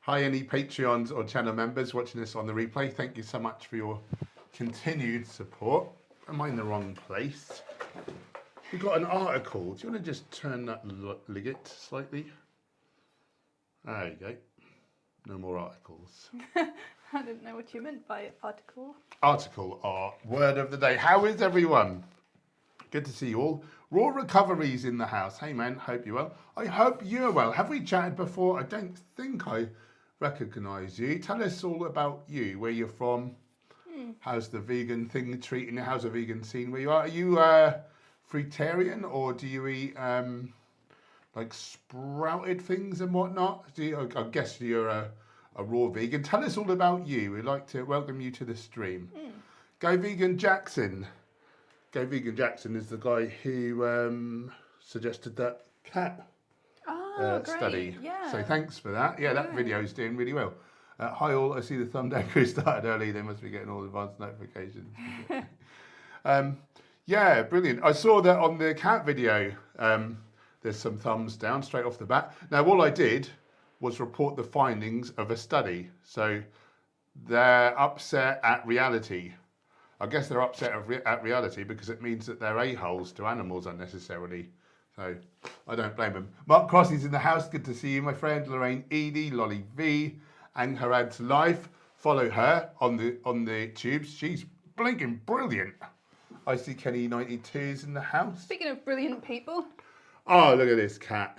Hi, any Patreons or channel members watching this on the replay. Thank you so much for your continued support. Am I in the wrong place? We've got an article. Do you want to just turn that ligget slightly? There you go. No more articles. I didn't know what you meant by article. Article or word of the day. How is everyone? Good to see you all. Raw Recovery's in the house. Hey man, hope you're well. I hope you're well. Have we chatted before? I don't think I recognise you. Tell us all about you, where you're from. How's the vegan thing treating you? How's the vegan scene where you are? Are you fruitarian or do you eat like sprouted things and whatnot? I guess you're a raw vegan. Tell us all about you. We'd like to welcome you to the stream. Go Vegan Jackson. Go Vegan Jackson is the guy who suggested that cat study. Yeah. So thanks for that. Yeah, that video is doing really well. Hi all, I see the thumbdown crew started early. They must be getting all advanced notifications. Yeah, brilliant. I saw that on the cat video. There's some thumbs down straight off the bat. Now, all I did was report the findings of a study. So they're upset at reality. I guess they're upset at reality because it means that they're a-holes to animals unnecessarily. So I don't blame them. Mark Crossey's in the house. Good to see you, my friend. Lorraine Edie, Lolly V, Angharad's Life. Follow her on the tubes. She's blinking brilliant. I see Kenny 92's in the house. Speaking of brilliant people. Oh, look at this cat.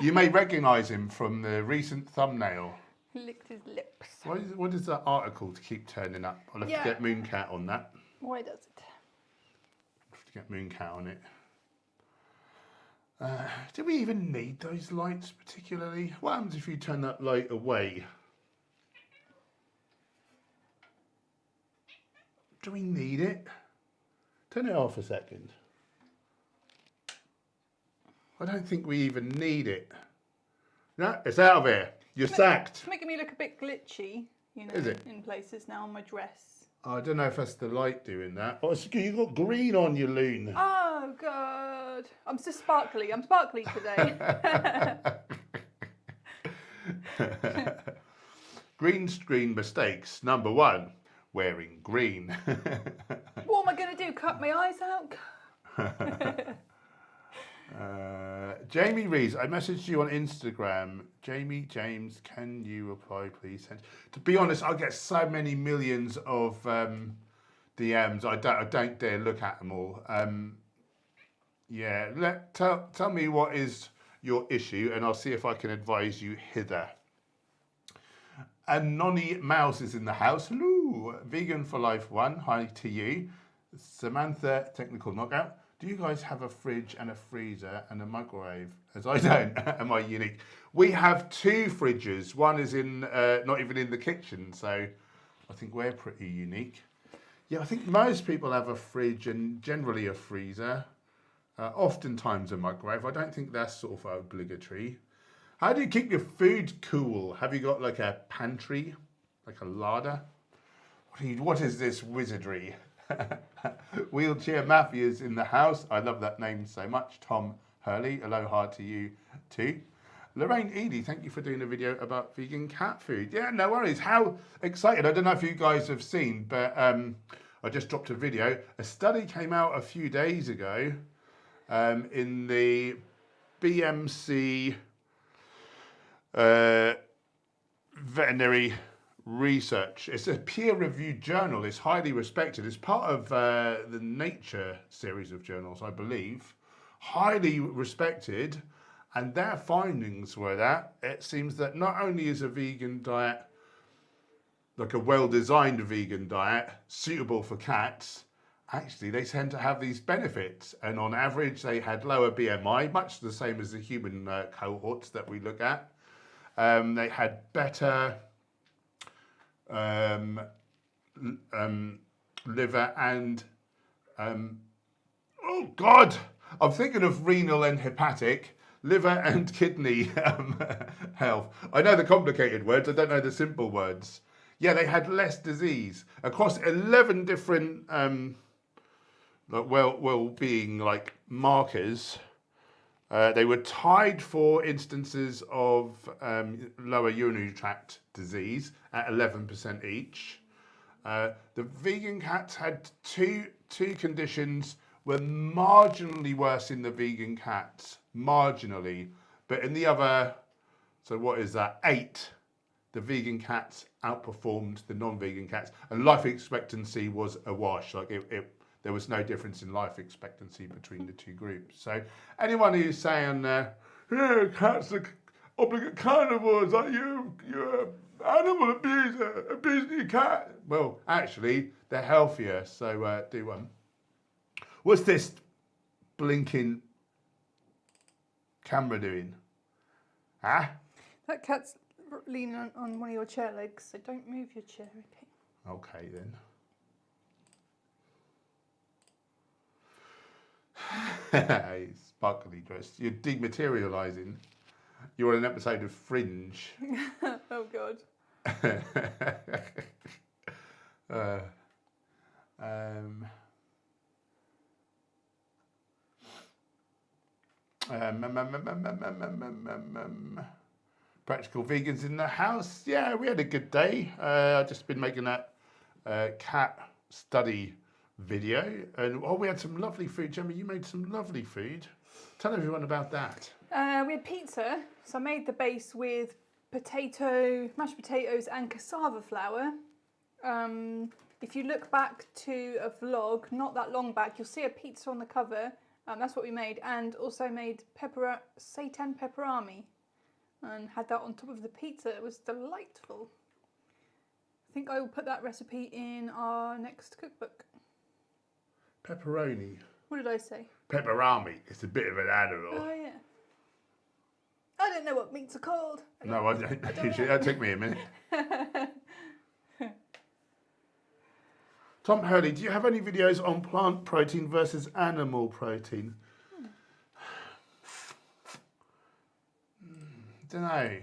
You may recognise him from the recent thumbnail. He licked his lips. What is that article to keep turning up? I'll have to get Mooncat on that. Why does it? I'll have to get Mooncat on it. Do we even need those lights particularly? What happens if you turn that light away? Do we need it? Turn it off a second. I don't think we even need it. No, it's out of here. You're sacked. It's making me look a bit glitchy, you know, Is it? in places now on my dress. I don't know if that's the light doing that. Oh, you got green on you, Loon. Oh, God. I'm so sparkly. I'm sparkly today. Green screen mistakes. Number 1, wearing green. What am I going to do? Cut my eyes out? Jamie Rees, I messaged you on Instagram. Jamie James, can you reply, please? To be honest, I get so many millions of DMs. I don't dare look at them all. Tell me what is your issue, and I'll see if I can advise you hither. And Nonny Mouse is in the house. Hello, Vegan for Life 1. Hi to you. Samantha, Technical Knockout. Do you guys have a fridge and a freezer and a microwave? As I don't. Am I unique? We have 2 fridges. One is in not even in the kitchen, so I think we're pretty unique. Yeah, I think most people have a fridge and generally a freezer. Oftentimes a microwave. I don't think that's sort of obligatory. How do you keep your food cool? Have you got like a pantry, like a larder? What is this wizardry? Wheelchair Mafia's in the house. I love that name so much. Tom Hurley, aloha to you too. Lorraine Edie, thank you for doing a video about vegan cat food. Yeah, no worries. How excited. I don't know if you guys have seen, but I just dropped a video. A study came out a few days ago in the BMC veterinary research. It's a peer-reviewed journal. It's highly respected. It's part of the Nature series of journals, I believe. Highly respected, and their findings were that it seems that not only is a vegan diet, like a well-designed vegan diet, suitable for cats, actually they tend to have these benefits, and on average they had lower BMI, much the same as the human cohorts that we look at. They had better liver and oh God, I'm thinking of renal and hepatic, liver and kidney health. I know the complicated words, I don't know the simple words. Yeah, they had less disease across 11 different well-being like markers. They were tied for instances of lower urinary tract disease at 11% each. The vegan cats had two conditions were marginally worse in the vegan cats, marginally, but in the other, so what is that, 8, the vegan cats outperformed the non-vegan cats, and life expectancy was a wash. Like there was no difference in life expectancy between the two groups. So anyone who's saying, yeah, cats are obligate carnivores, like you're an animal abuser, abusing your cat. Well, actually, they're healthier, so do one. What's this blinking camera doing? Huh? That cat's leaning on one of your chair legs, so don't move your chair, okay? Okay then. Hey, sparkly dress. You're dematerialising. You're on an episode of Fringe. Oh God. Practical vegans in the house. Yeah, we had a good day. I've just been making that cat study video. And we had some lovely food. Gemma, you made some lovely food. Tell everyone about that. We had pizza, so I made the base with mashed potatoes and cassava flour. If you look back to a vlog, not that long back, you'll see a pizza on the cover. That's what we made, and also made seitan pepperami, and had that on top of the pizza. It was delightful. I think I will put that recipe in our next cookbook. Pepperoni. What did I say? Pepperami. It's a bit of an animal. Oh yeah. I don't know what meats are called. No, I don't. That took me a minute. Tom Hurley, do you have any videos on plant protein versus animal protein? Don't know.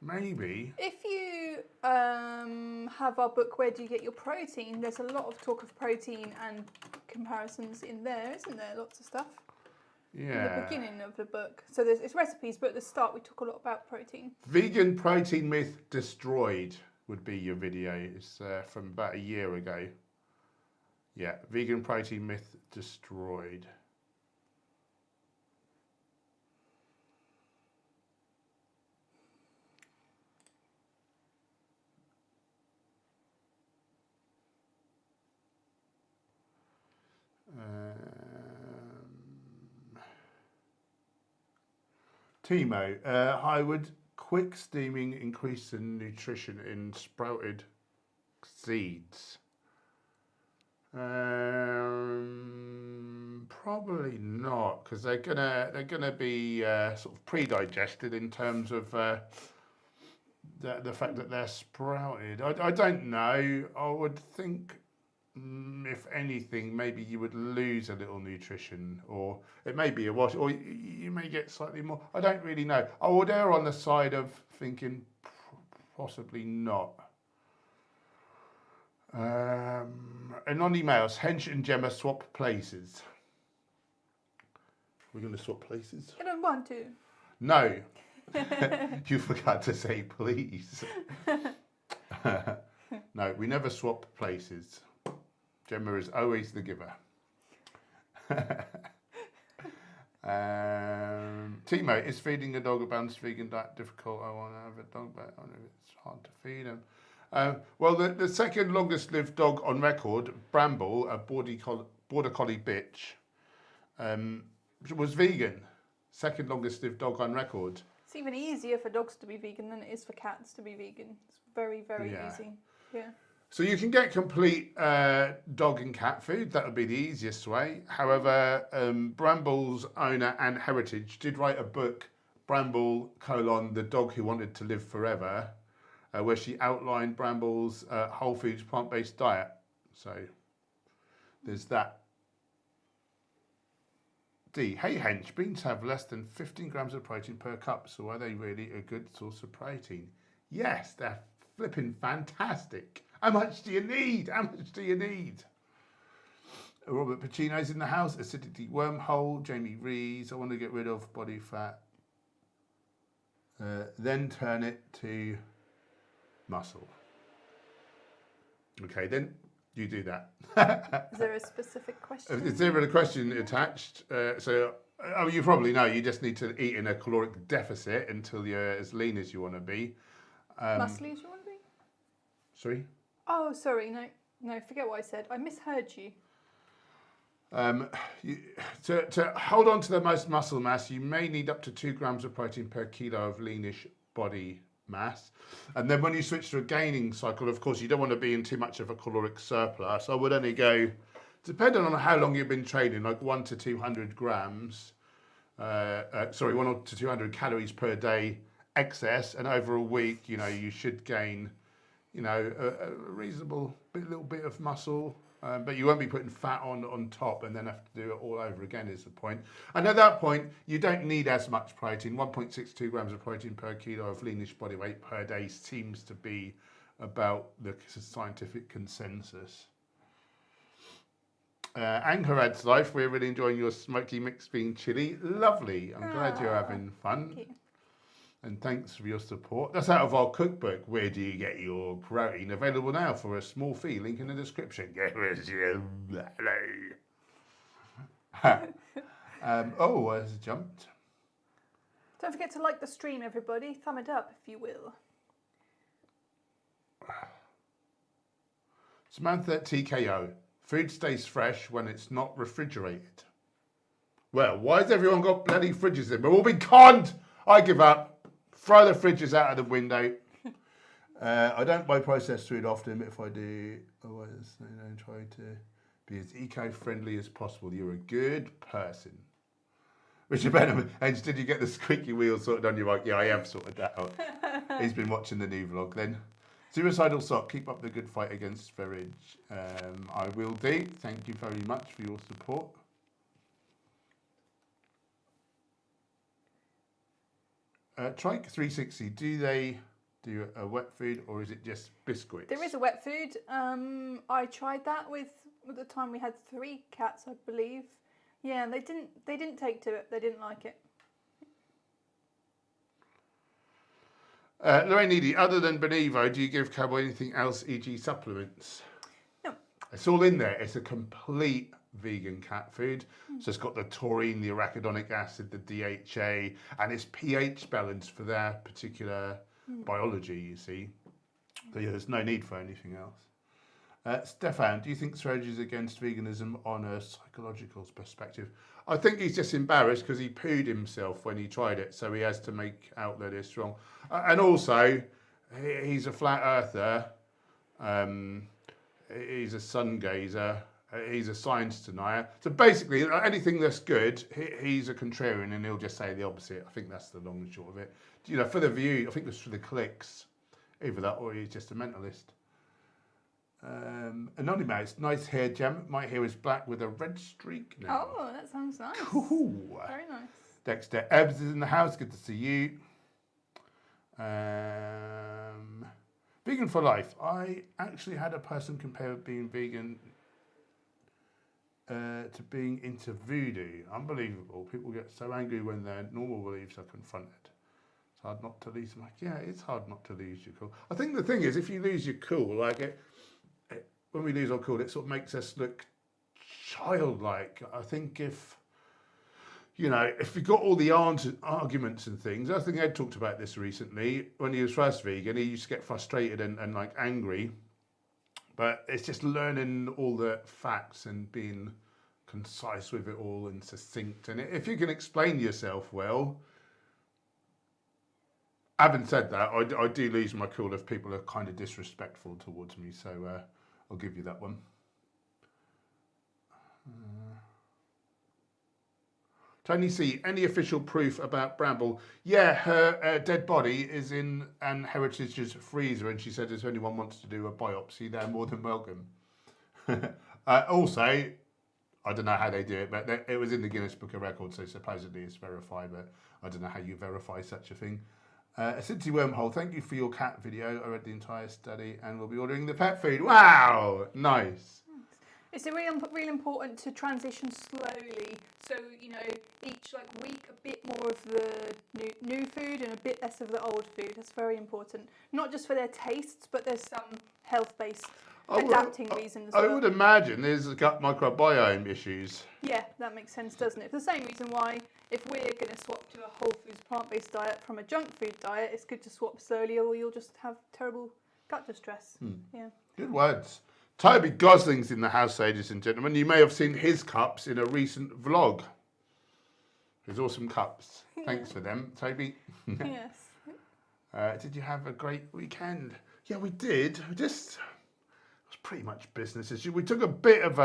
Maybe. If you have our book, Where Do You Get Your Protein? There's a lot of talk of protein and comparisons in there, isn't there? Lots of stuff. Yeah. In the beginning of the book. So it's recipes, but at the start we talk a lot about protein. Vegan protein myth destroyed would be your video. It's from about a year ago. Yeah, vegan protein myth destroyed. Timo, I would quick steaming increase the nutrition in sprouted seeds. Probably not, because they're gonna be sort of pre-digested in terms of the fact that they're sprouted. I don't know. I would think, if anything, maybe you would lose a little nutrition, or it may be a wash, or you may get slightly more. I don't really know. I would err on the side of thinking possibly not. Anonymous, Hench and Gemma swap places. We're going to swap places? I don't want to. No. You forgot to say please. No, we never swap places. Gemma is always the giver. Timo, is feeding a dog a balanced vegan diet difficult? I want to have a dog, but I know it's hard to feed him. Well, the second longest lived dog on record, Bramble, a border collie bitch, was vegan. Second longest lived dog on record. It's even easier for dogs to be vegan than it is for cats to be vegan. It's very, very easy. Yeah. So you can get complete dog and cat food. That would be the easiest way. However, Bramble's owner, Anne Heritage, did write a book, Bramble, the dog who wanted to live forever, where she outlined Bramble's whole foods plant-based diet. So there's that. D, hey Hench, beans have less than 15 grams of protein per cup, so are they really a good source of protein? Yes, they're flipping fantastic. How much do you need? How much do you need? Robert Pacino's in the house, acidity wormhole, Jamie Rees, I want to get rid of body fat. Then turn it to muscle. Okay, then you do that. Is there a specific question? Is there a question attached? You probably know, you just need to eat in a caloric deficit until you're as lean as you want to be. Muscly as you want to be? Sorry? Oh, sorry, no, forget what I said. I misheard you. To hold on to the most muscle mass, you may need up to 2 grams of protein per kilo of leanish body mass. And then when you switch to a gaining cycle, of course, you don't want to be in too much of a caloric surplus. I would only go, depending on how long you've been training, like 1 to 200 grams, 1 to 200 calories per day excess. And over a week, you should gain, a reasonable little bit of muscle. But you won't be putting fat on top and then have to do it all over again is the point. And at that point, you don't need as much protein. 1.62 grams of protein per kilo of leanish body weight per day seems to be about the scientific consensus. Anchorad's Life, we're really enjoying your smoky mixed bean chili. Lovely. I'm glad you're having fun. Thank you. And thanks for your support. That's out of our cookbook. Where do you get your protein? Available now for a small fee. Link in the description. Oh, it's jumped. Don't forget to like the stream, everybody. Thumb it up, if you will. Samantha TKO. Food stays fresh when it's not refrigerated. Well, why has everyone got bloody fridges in? We're all being conned. I give up. Throw the fridges out of the window. I don't buy processed food often, but if I do, otherwise, try to be as eco-friendly as possible. You're a good person. Richard Benham, Hench, did you get the squeaky wheel sorted on your bike? Yeah, I have sorted that out. He's been watching the new vlog then. Suicidal Sock, keep up the good fight against Verridge. I will do. Thank you very much for your support. Trike 360, do they do a wet food or is it just biscuits? There is a wet food. I tried that with at the time we had 3 cats, I believe. Yeah, they didn't take to it. They didn't like it. Lorraine Needy, other than Benevo, do you give Cowboy anything else, e.g. supplements? No. It's all in there. It's a complete vegan cat food. So it's got the taurine, the arachidonic acid, the DHA, and it's pH balanced for their particular biology, you see. So yeah, there's no need for anything else. Stefan, do you think Suraj is against veganism on a psychological perspective? I think he's just embarrassed because he pooed himself when he tried it, so he has to make out that it's wrong. And also, he's a flat earther, he's a sun gazer, he's a science denier. So basically, anything that's good, he's a contrarian and he'll just say the opposite. I think that's the long and short of it. You know, for the view, I think it's for the clicks, either that or he's just a mentalist. Anonymous, nice hair, Gemma. My hair is black with a red streak now. Oh, that sounds nice. Cool. Very nice. Dexter Ebbs is in the house. Good to see you. Vegan for life. I actually had a person compare being vegan to being into voodoo. Unbelievable. People get so angry when their normal beliefs are confronted. It's hard not to lose. I'm like, yeah, it's hard not to lose your cool. I think the thing is, if you lose your cool, like when we lose our cool, it sort of makes us look childlike. I think if you got all the arguments and things, I think Ed talked about this recently. When he was first vegan, he used to get frustrated and like angry. But it's just learning all the facts and being concise with it all and succinct. And if you can explain yourself well, having said that, I do lose my cool if people are kind of disrespectful towards me. So I'll give you that one. Tony C, any official proof about Bramble? Yeah, her dead body is in Anne Heritage's freezer, and she said if anyone wants to do a biopsy, they're more than welcome. Also, I don't know how they do it, but it was in the Guinness Book of Records, so supposedly it's verified, but I don't know how you verify such a thing. Cincy Wormhole, thank you for your cat video. I read the entire study and we'll be ordering the pet food. Wow, nice. It's really important to transition slowly. So, each week a bit more of the new food and a bit less of the old food. That's very important. Not just for their tastes, but there's some health-based adapting reasons as well. I would imagine there's gut microbiome issues. Yeah, that makes sense, doesn't it? For the same reason why if we're going to swap to a whole foods plant-based diet from a junk food diet, it's good to swap slowly or you'll just have terrible gut distress. Yeah. Good words. Toby Gosling's in the house, ladies and gentlemen. You may have seen his cups in a recent vlog. His awesome cups. Thanks for them, Toby. Yes. Did you have a great weekend? Yeah, we did. It was pretty much business as usual. We took a bit of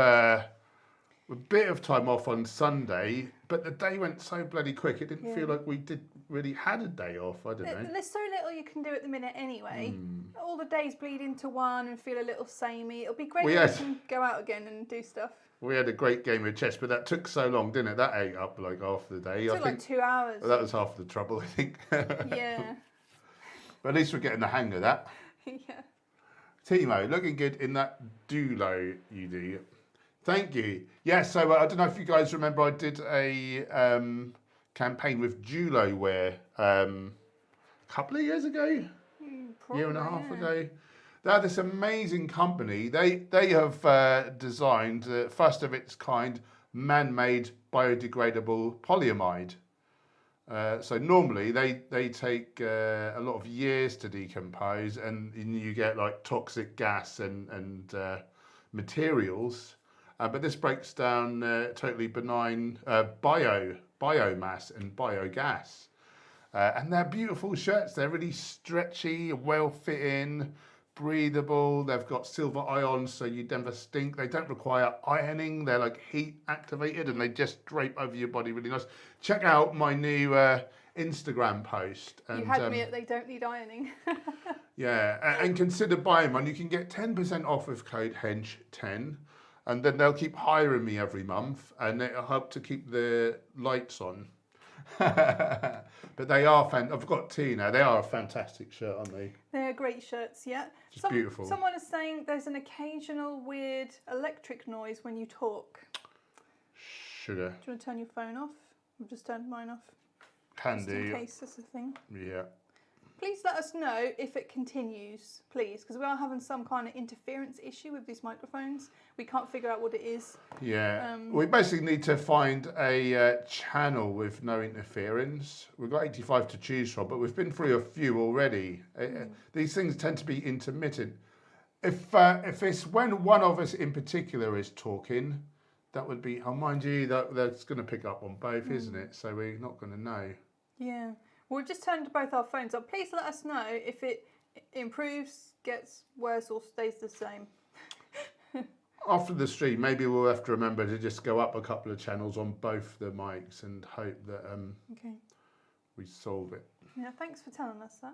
time off on Sunday, but the day went so bloody quick. It didn't feel like we really had a day off. I don't know. There's so little you can do at the minute anyway. All the days bleed into one and feel a little samey. It'll be great if we can go out again and do stuff. We had a great game of chess, but that took so long, didn't it? That ate up half the day. It took 2 hours. That was half the trouble, I think. Yeah. But at least we're getting the hang of that. Yeah. Timo, looking good in that dulo you do. Thank you. Yeah, so I don't know if you guys remember, I did a campaign with Julo wear couple of years ago, Probably, year and a half yeah. ago. They're this amazing company. They have designed the first of its kind man-made biodegradable polyamide. So normally they take a lot of years to decompose, and you get like toxic gas and materials. But this breaks down totally benign biomass and biogas. And they're beautiful shirts. They're really stretchy, well fitting, breathable. They've got silver ions, so you never stink. They don't require ironing. They're like heat activated, and they just drape over your body really nice. Check out my new Instagram post. And, You had me at they don't need ironing. yeah, and consider buying one. You can get 10% off with code HENCH10, and then they'll keep hiring me every month, and it'll help to keep the lights on. But they are I've got two now. They are a fantastic shirt, aren't they? They're great shirts, yeah. Just beautiful. Someone is saying there's an occasional weird electric noise when you talk. Sugar. Do you want to turn your phone off? I've just turned mine off. Can just do. in case that's a thing. Yeah. Please let us know if it continues, please, because we are having some kind of interference issue with these microphones. We can't figure out what it is. Yeah. We basically need to find a channel with no interference. We've got 85 to choose from, but we've been through a few already. These things tend to be intermittent. If it's when one of us in particular is talking, that would be, oh, mind you, that's going to pick up on both, isn't it? So we're not going to know. Yeah. We've just turned both our phones up. Please let us know if it improves, gets worse, or stays the same. After the stream, maybe we'll have to remember to just go up a couple of channels on both the mics and hope that Okay. we solve it. Yeah, thanks for telling us that.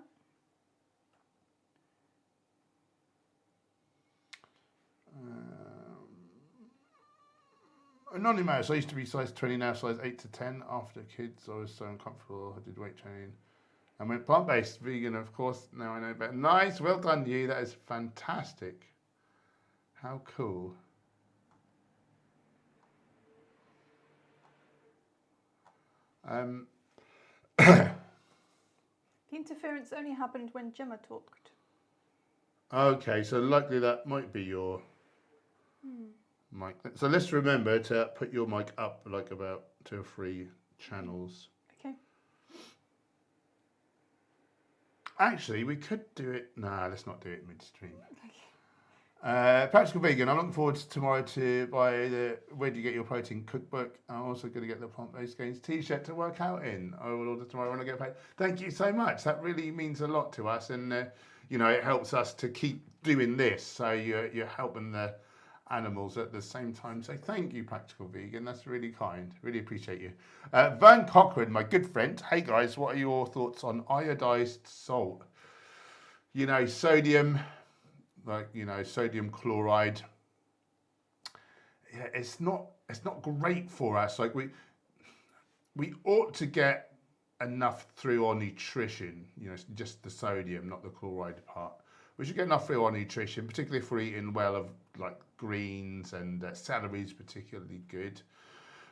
Anonymous, I used to be size 20, now size 8 to 10. After kids, I was so uncomfortable. I did weight training. I went plant-based, vegan, of course. Now I know better. Nice, well done, you. That is fantastic. How cool. The interference only happened when Gemma talked. Okay, so likely that might be your mic. So let's remember to put your mic up like about 2 or 3 channels. Okay. Actually, we could do it. Nah, let's not do it midstream. Practical Vegan. I'm looking forward to tomorrow to buy the Where Do You Get Your Protein cookbook. I'm also going to get the Plant-Based Gains t-shirt to work out in. I will order tomorrow when I get paid. Thank you so much. That really means a lot to us, and you know, it helps us to keep doing this. So you're helping the animals at the same time. So thank you, Practical Vegan. That's really kind. Really appreciate you. Vern Cochran, my good friend. Hey guys, what are your thoughts on iodized salt? You know, sodium. Like, you know, sodium chloride. Yeah, it's not great for us. Like we ought to get enough through our nutrition. You know, just the sodium, not the chloride part. We should get enough through our nutrition, particularly if we're eating well of like greens, and celery is particularly good.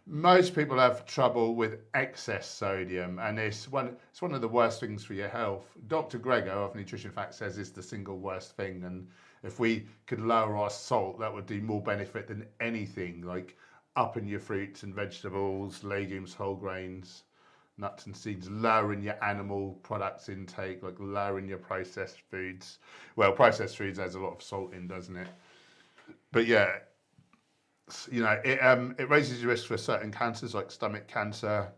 Most people have trouble with excess sodium, and it's one of the worst things for your health. Dr. Gregor of Nutrition Facts says it's the single worst thing, and if we could lower our salt, that would do more benefit than anything, like upping your fruits and vegetables, legumes, whole grains, nuts and seeds, lowering your animal products intake, like lowering your processed foods. Well, processed foods has a lot of salt in, doesn't it? But yeah, you know, it raises your risk for certain cancers like stomach cancer,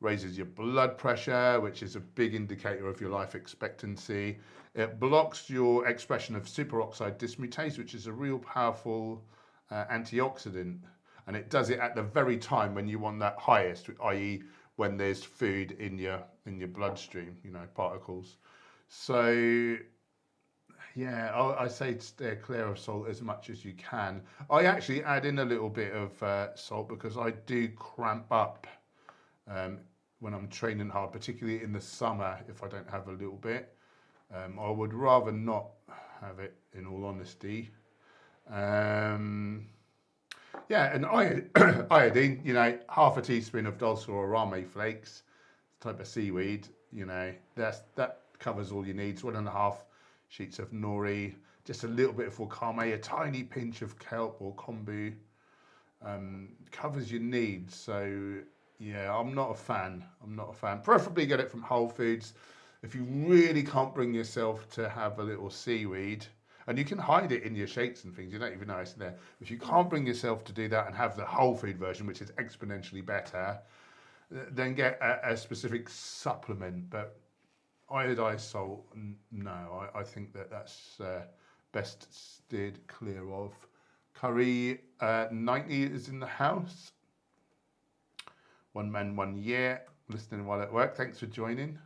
raises your blood pressure, which is a big indicator of your life expectancy. It blocks your expression of superoxide dismutase, which is a real powerful antioxidant, and it does it at the very time when you want that highest, i.e. when there's food in your bloodstream, you know, particles. So yeah, I say steer clear of salt as much as you can. I actually add in a little bit of salt because I do cramp up when I'm training hard, particularly in the summer if I don't have a little bit. I would rather not have it, in all honesty. Yeah, and iodine, you know, half a teaspoon of dulse or arame flakes, type of seaweed, you know, that covers all your needs. 1.5 sheets of nori, just a little bit of wakame, a tiny pinch of kelp or kombu, covers your needs. So yeah, I'm not a fan. Preferably get it from Whole Foods. If you really can't bring yourself to have a little seaweed, and you can hide it in your shakes and things, you don't even know it's there. If you can't bring yourself to do that and have the whole food version, which is exponentially better, then get a specific supplement. But iodized salt, no, I think that's best steered clear of. Curry 90 is in the house. One man, 1 year, listening while at work. Thanks for joining.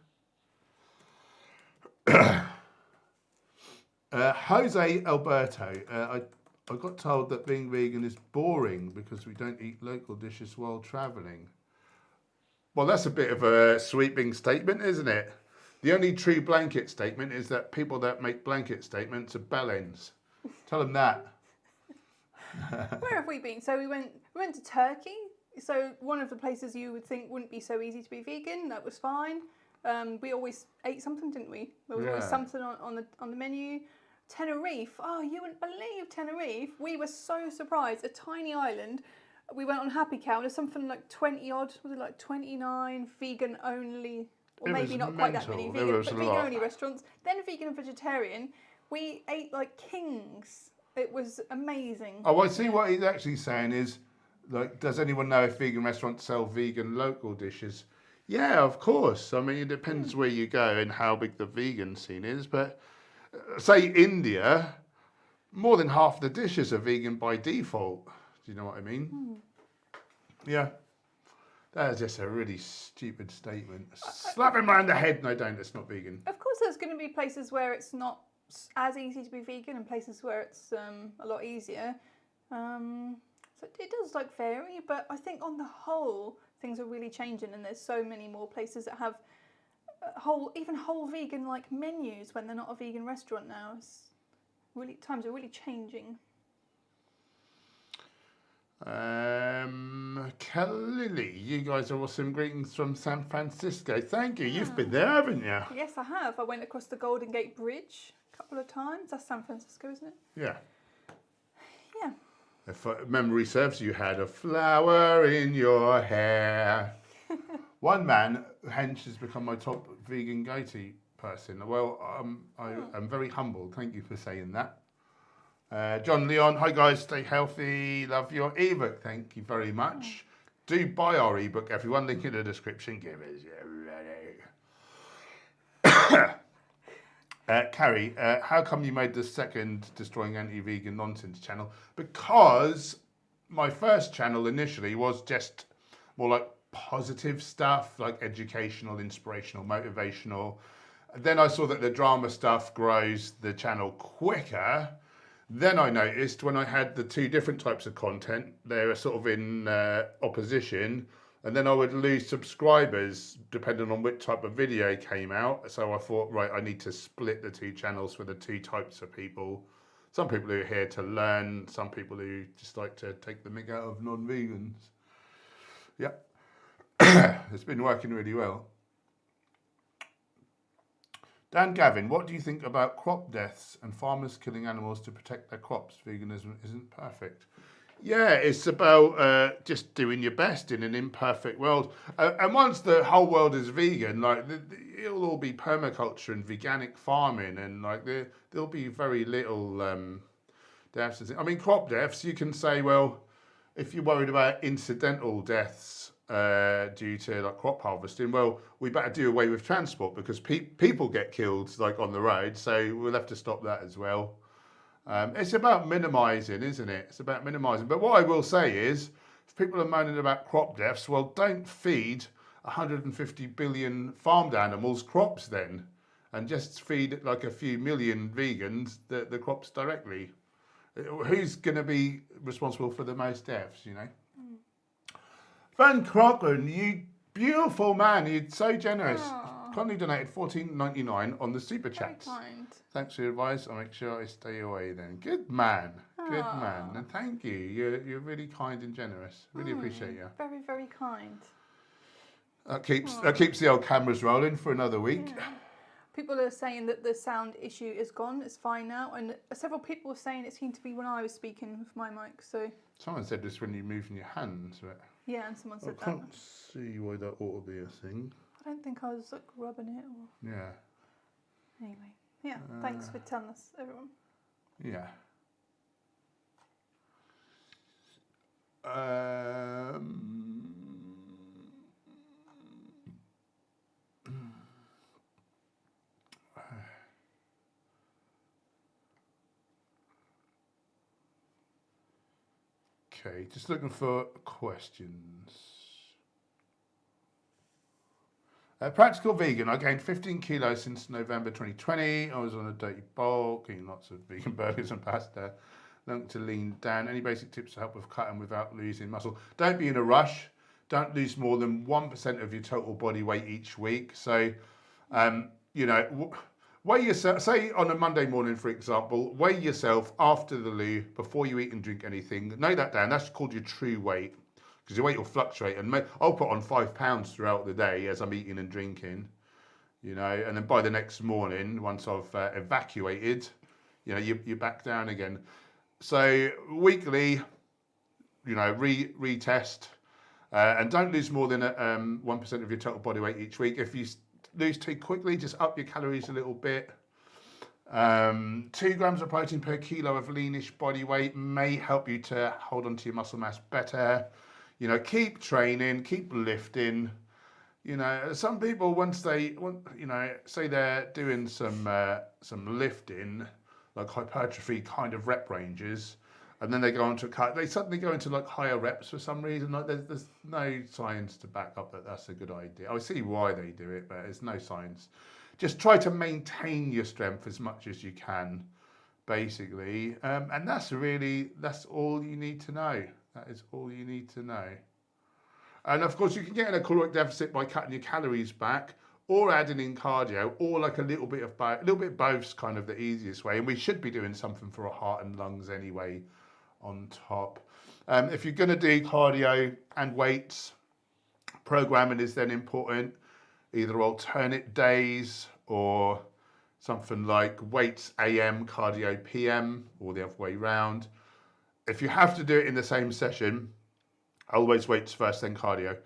Jose Alberto, I got told that being vegan is boring because we don't eat local dishes while travelling. Well, that's a bit of a sweeping statement, isn't it? The only true blanket statement is that people that make blanket statements are bellends. Tell them that. Where have we been? So we went to Turkey. So one of the places you would think wouldn't be so easy to be vegan. That was fine. We always ate something, didn't we? There was always something on the menu. Tenerife. Oh, you wouldn't believe Tenerife. We were so surprised. A tiny island. We went on Happy Cow. There's something like 20 odd. Was it like 29 vegan only? Or maybe not quite that many vegan, but vegan only restaurants. Then vegan and vegetarian. We ate like kings. It was amazing. Oh, I see what he's actually saying is, like, does anyone know if vegan restaurants sell vegan local dishes? Yeah, of course. I mean, it depends where you go and how big the vegan scene is. But say India, more than half the dishes are vegan by default. Do you know what I mean? Yeah. That is just a really stupid statement. Slap him round the head. No, don't. It's not vegan. Of course, there's going to be places where it's not as easy to be vegan and places where it's a lot easier. So it does like vary, but I think on the whole, things are really changing, and there's so many more places that have whole vegan like menus when they're not a vegan restaurant now. It's really, times are really changing. Kelly, you guys are awesome. Greetings from San Francisco. Thank you. You've been there, haven't you? Yes, I have. I went across the Golden Gate Bridge a couple of times. That's San Francisco, isn't it? Yeah. Yeah. If memory serves, you had a flower in your hair. One man, Hench, has become my top vegan go-to person. Well, I'm very humbled. Thank you for saying that. John Leon, hi guys, stay healthy. Love your ebook. Thank you very much. Do buy our ebook, everyone. Link in the description. Give us Carrie, how come you made the second Destroying Anti-Vegan Nonsense channel? Because my first channel initially was just more like positive stuff, like educational, inspirational, motivational. Then I saw that the drama stuff grows the channel quicker. Then I noticed when I had the two different types of content, they were sort of in opposition, and then I would lose subscribers depending on which type of video came out. So I thought, right, I need to split the two channels for the two types of people. Some people who are here to learn, some people who just like to take the mick out of non-vegans. Yep. It's been working really well. Dan Gavin, what do you think about crop deaths and farmers killing animals to protect their crops? Veganism isn't perfect. Yeah, it's about just doing your best in an imperfect world. And once the whole world is vegan, like it'll all be permaculture and veganic farming, and like there'll be very little deaths. I mean, crop deaths, you can say, well, if you're worried about incidental deaths due to like crop harvesting, well, we better do away with transport because people get killed like on the road, so we'll have to stop that as well. It's about minimising, isn't it? It's about minimising. But what I will say is, if people are moaning about crop deaths, well, don't feed 150 billion farmed animals crops then, and just feed like a few million vegans the crops directly. Who's going to be responsible for the most deaths, you know? Van Krocken, you beautiful man, you're so generous. Kindly donated $14.99 on the super chats. Very kind. Thanks for your advice. I'll make sure I stay away then. Good man. Good man. And thank you. You're really kind and generous. Really appreciate you. Very, very kind. That keeps the old cameras rolling for another week. Yeah. People are saying that the sound issue is gone. It's fine now, and several people were saying it seemed to be when I was speaking with my mic. So someone said this when you're moving your hands, but yeah, and someone said I can't see why that ought to be a thing. I don't think I was like rubbing it or. Yeah. Anyway, yeah. Thanks for telling us, everyone. Yeah. Okay, just looking for questions. Practical vegan. I gained 15 kilos since November 2020. I was on a dirty bulk, eating lots of vegan burgers and pasta. Learned to lean down. Any basic tips to help with cutting without losing muscle? Don't be in a rush. Don't lose more than 1% of your total body weight each week. So, you know, weigh yourself. Say on a Monday morning, for example, weigh yourself after the loo before you eat and drink anything. Note that down. That's called your true weight, because your weight will fluctuate. And I'll put on 5 pounds throughout the day as I'm eating and drinking, you know, and then by the next morning, once I've evacuated, you know, you're back down again. So weekly, you know, retest, and don't lose more than 1% of your total body weight each week. If you lose too quickly, just up your calories a little bit. 2 grams of protein per kilo of leanish body weight may help you to hold on to your muscle mass better. You know, keep training, keep lifting. You know, some people, once they, you know, say they're doing some lifting, like hypertrophy kind of rep ranges, and then they go on to cut, they suddenly go into like higher reps for some reason. Like there's no science to back up that that's a good idea. I see why they do it, but there's no science. Just try to maintain your strength as much as you can, basically. And that's all you need to know. That is all you need to know. And of course, you can get in a caloric deficit by cutting your calories back, or adding in cardio, or like a little bit of both. A little bit of both's kind of the easiest way. And we should be doing something for our heart and lungs anyway on top. If you're going to do cardio and weights, programming is then important. Either alternate days or something like weights AM, cardio PM, or the other way round. If you have to do it in the same session, always weights first, then cardio.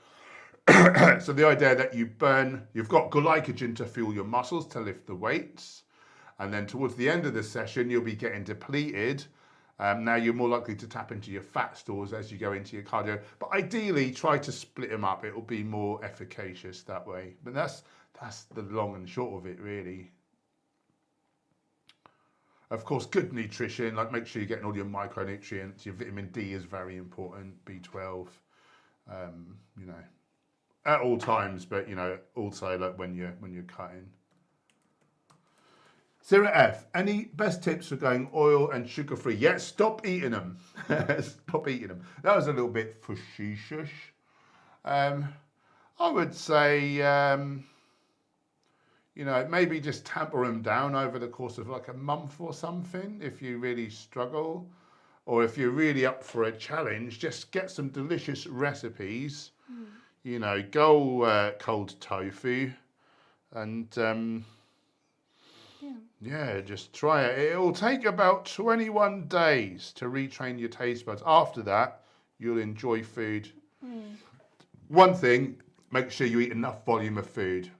So the idea that you've got glycogen to fuel your muscles to lift the weights, and then towards the end of the session, you'll be getting depleted. Now you're more likely to tap into your fat stores as you go into your cardio. But ideally, try to split them up. It will be more efficacious that way. But that's the long and short of it, really. Of course, good nutrition, like make sure you're getting all your micronutrients. Your vitamin D is very important, B12, you know, at all times, but, you know, also like when you're cutting. Sarah F, any best tips for going oil and sugar-free? Yeah, stop eating them. Stop eating them. That was a little bit facetious. I would say, you know, maybe just tamper them down over the course of like a month or something if you really struggle. Or if you're really up for a challenge, just get some delicious recipes. You know, go cold tofu and yeah, just try it. It will take about 21 days to retrain your taste buds. After that, you'll enjoy food. One thing, make sure you eat enough volume of food.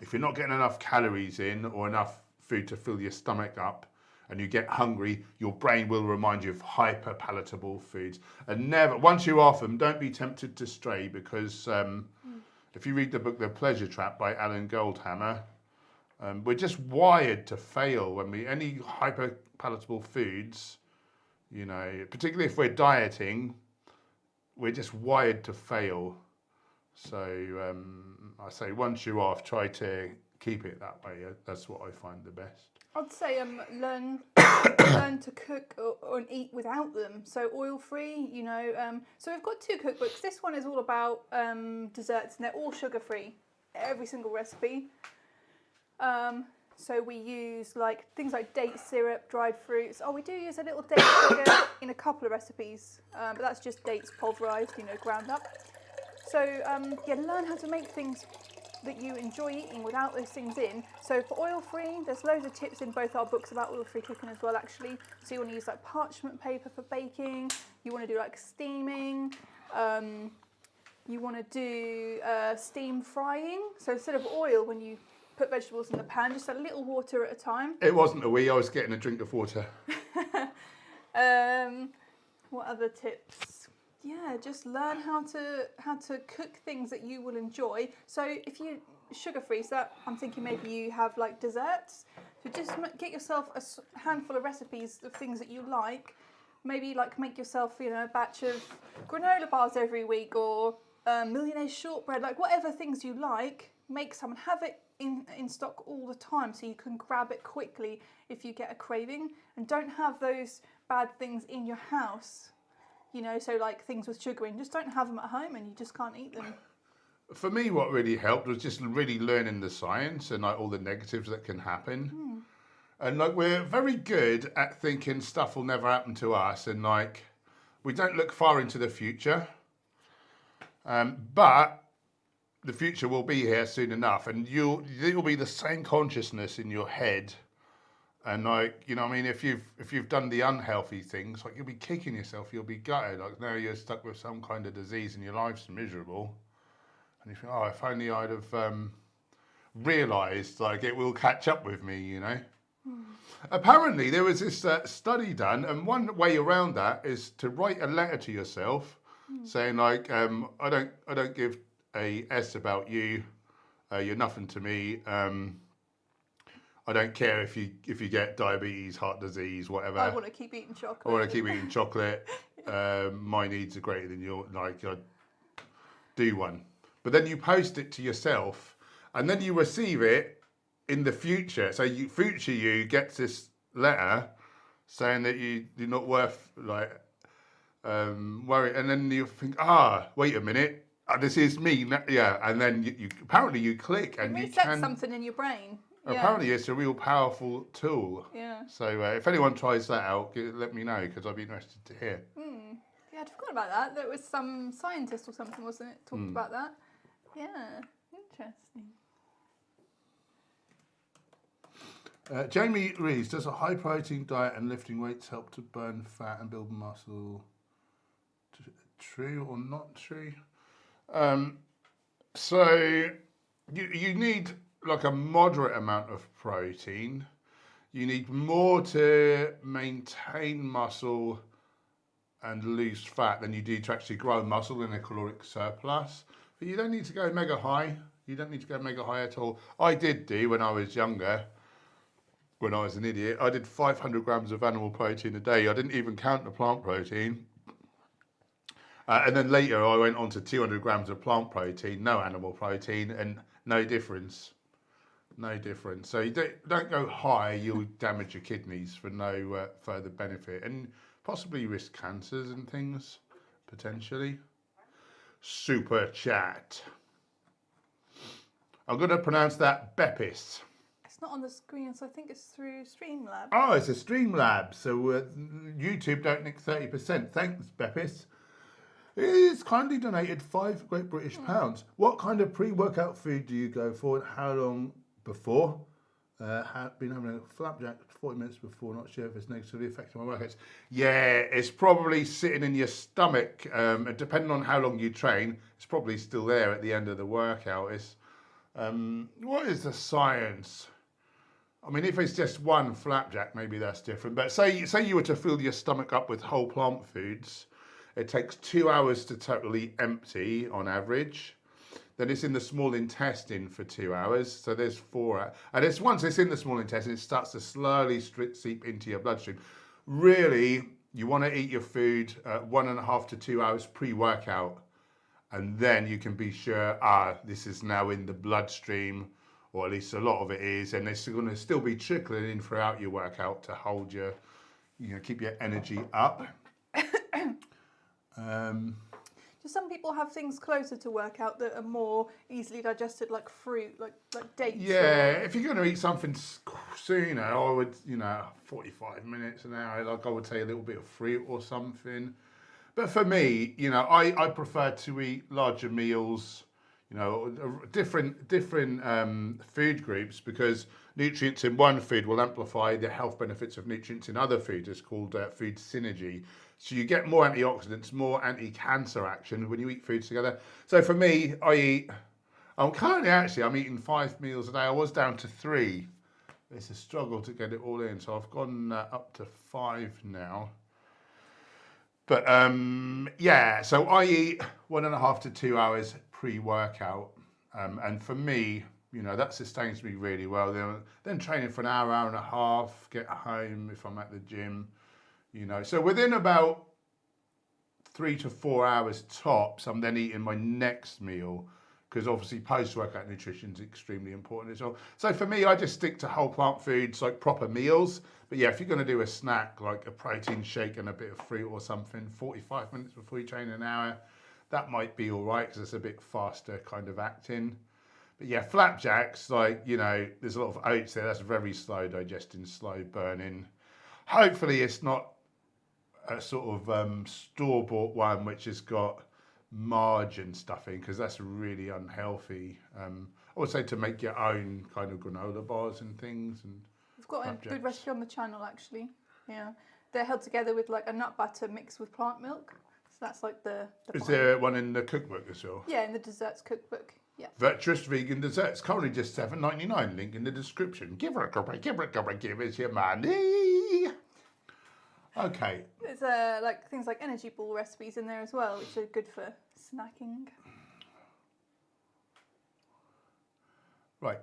If you're not getting enough calories in or enough food to fill your stomach up and you get hungry, your brain will remind you of hyper palatable foods. And never, once you're off them, don't be tempted to stray, because if you read the book The Pleasure Trap by Alan Goldhammer, we're just wired to fail when any hyper palatable foods, you know, particularly if we're dieting, we're just wired to fail. So I say once you're off, try to keep it that way. That's what I find the best. I'd say learn to cook or eat without them. So oil-free, you know. So we've got 2 cookbooks. This one is all about desserts, and they're all sugar-free. Every single recipe. So we use like things like date syrup, dried fruits. Oh, we do use a little date sugar in a couple of recipes, but that's just dates pulverized, you know, ground up. So yeah, learn how to make things that you enjoy eating without those things in. So for oil-free, there's loads of tips in both our books about oil-free cooking as well, actually. So you want to use like parchment paper for baking. You want to do like steaming. You want to do steam frying. So instead of oil, when you put vegetables in the pan, just a little water at a time. It wasn't a wee, I was getting a drink of water. What other tips? Yeah, just learn how to cook things that you will enjoy. So if you sugar-free, so that I'm thinking maybe you have like desserts. So just get yourself a handful of recipes of things that you like. Maybe like make yourself, you know, a batch of granola bars every week, or millionaire shortbread, like whatever things you like. Make some and have it in stock all the time, so you can grab it quickly if you get a craving. And don't have those bad things in your house. You know, so like things with sugar in, just don't have them at home and you just can't eat them. For me, what really helped was just really learning the science and like all the negatives that can happen. And like we're very good at thinking stuff will never happen to us, and like we don't look far into the future. But the future will be here soon enough, and you'll be the same consciousness in your head. And like, you know what I mean, if you've done the unhealthy things, like you'll be kicking yourself, you'll be gutted, like now you're stuck with some kind of disease and your life's miserable. And you think, oh, if only I'd have realised, like it will catch up with me, you know. Apparently there was this study done, and one way around that is to write a letter to yourself saying like, I don't give a S about you, you're nothing to me. I don't care if you get diabetes, heart disease, whatever. I want to keep eating chocolate. I want to keep eating chocolate. My needs are greater than your. Like, I do one, but then you post it to yourself, and then you receive it in the future. So future you gets this letter saying that you're not worth like worry, and then you think, wait a minute, this is me. Yeah, and then you apparently you click and you can something in your brain. Apparently, it's a real powerful tool. Yeah. So if anyone tries that out, let me know, because I'd be interested to hear. Yeah, I'd forgotten about that. There was some scientist or something, wasn't it, talked about that? Yeah, interesting. Jamie reads, does a high protein diet and lifting weights help to burn fat and build muscle? True or not true? So you need like a moderate amount of protein. You need more to maintain muscle and lose fat than you do to actually grow muscle in a caloric surplus. But you don't need to go mega high. You don't need to go mega high at all. I did do when I was younger, when I was an idiot. I did 500 grams of animal protein a day. I didn't even count the plant protein. And then later I went on to 200 grams of plant protein, no animal protein, and no difference. No difference. So you don't go high, you'll damage your kidneys for no further benefit, and possibly risk cancers and things, potentially. Super chat. I'm going to pronounce that Beppis. It's not on the screen, so I think it's through Streamlabs. Oh, it's a Streamlabs, so YouTube don't nick 30%. Thanks, Beppis. It's kindly donated £5 Great British pounds. What kind of pre-workout food do you go for, and how long before? Have been having a flapjack 40 minutes before, not sure if it's negatively affecting my workouts. Yeah, it's probably sitting in your stomach. Depending on how long you train, it's probably still there at the end of the workout. It's, what is the science? I mean, if it's just one flapjack, maybe that's different. But say you were to fill your stomach up with whole plant foods, it takes 2 hours to totally empty on average. Then it's in the small intestine for 2 hours, so there's 4 hours. And it's once it's in the small intestine, it starts to slowly seep into your bloodstream. Really, you want to eat your food 1.5 to 2 hours pre-workout, and then you can be sure, this is now in the bloodstream, or at least a lot of it is, and it's going to still be trickling in throughout your workout to hold your, keep your energy up. Do some people have things closer to workout that are more easily digested, like fruit, like dates? Yeah, if you're going to eat something sooner, I would, 45 minutes, an hour, like I would say a little bit of fruit or something. But for me, you know, I prefer to eat larger meals, you know, different food groups, because nutrients in one food will amplify the health benefits of nutrients in other foods. It's called food synergy. So you get more antioxidants, more anti-cancer action when you eat foods together. So for me, I'm eating 5 meals a day. I was down to 3. It's a struggle to get it all in. So I've gone up to 5 now. But yeah, so I eat 1.5 to 2 hours pre-workout. And for me, you know, that sustains me really well. Then training for an hour, hour and a half, get home if I'm at the gym, you know. So within about 3 to 4 hours tops, I'm then eating my next meal, because obviously post-workout nutrition is extremely important as well. So for me, I just stick to whole plant foods, like proper meals. But yeah, if you're going to do a snack, like a protein shake and a bit of fruit or something, 45 minutes before you train, an hour, that might be all right, because it's a bit faster kind of acting. But yeah, flapjacks, like, you know, there's a lot of oats there. That's very slow digesting, slow burning. Hopefully it's not a sort of store-bought one which has got margarine stuffing, because that's really unhealthy. I would say to make your own kind of granola bars and things. And We've got a good recipe on the channel, actually. Yeah, they're held together with like a nut butter mixed with plant milk. So that's like the Is there one in the cookbook as well? Yeah, in the desserts cookbook. Yeah. Virtuous vegan desserts, currently just $7.99. Link in the description. Give her a copy, give us your money. Okay. There's like things like energy ball recipes in there as well, which are good for snacking. Right.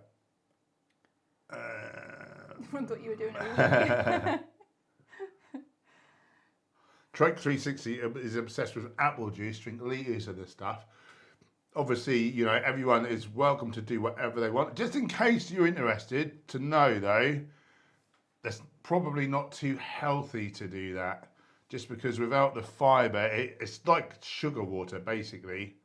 Everyone thought you were doing it. Trek 360 is obsessed with apple juice, drink litres of the stuff. Obviously, you know, everyone is welcome to do whatever they want. Just in case you're interested to know, though, that's probably not too healthy to do that. Just because without the fibre, it's like sugar water, basically.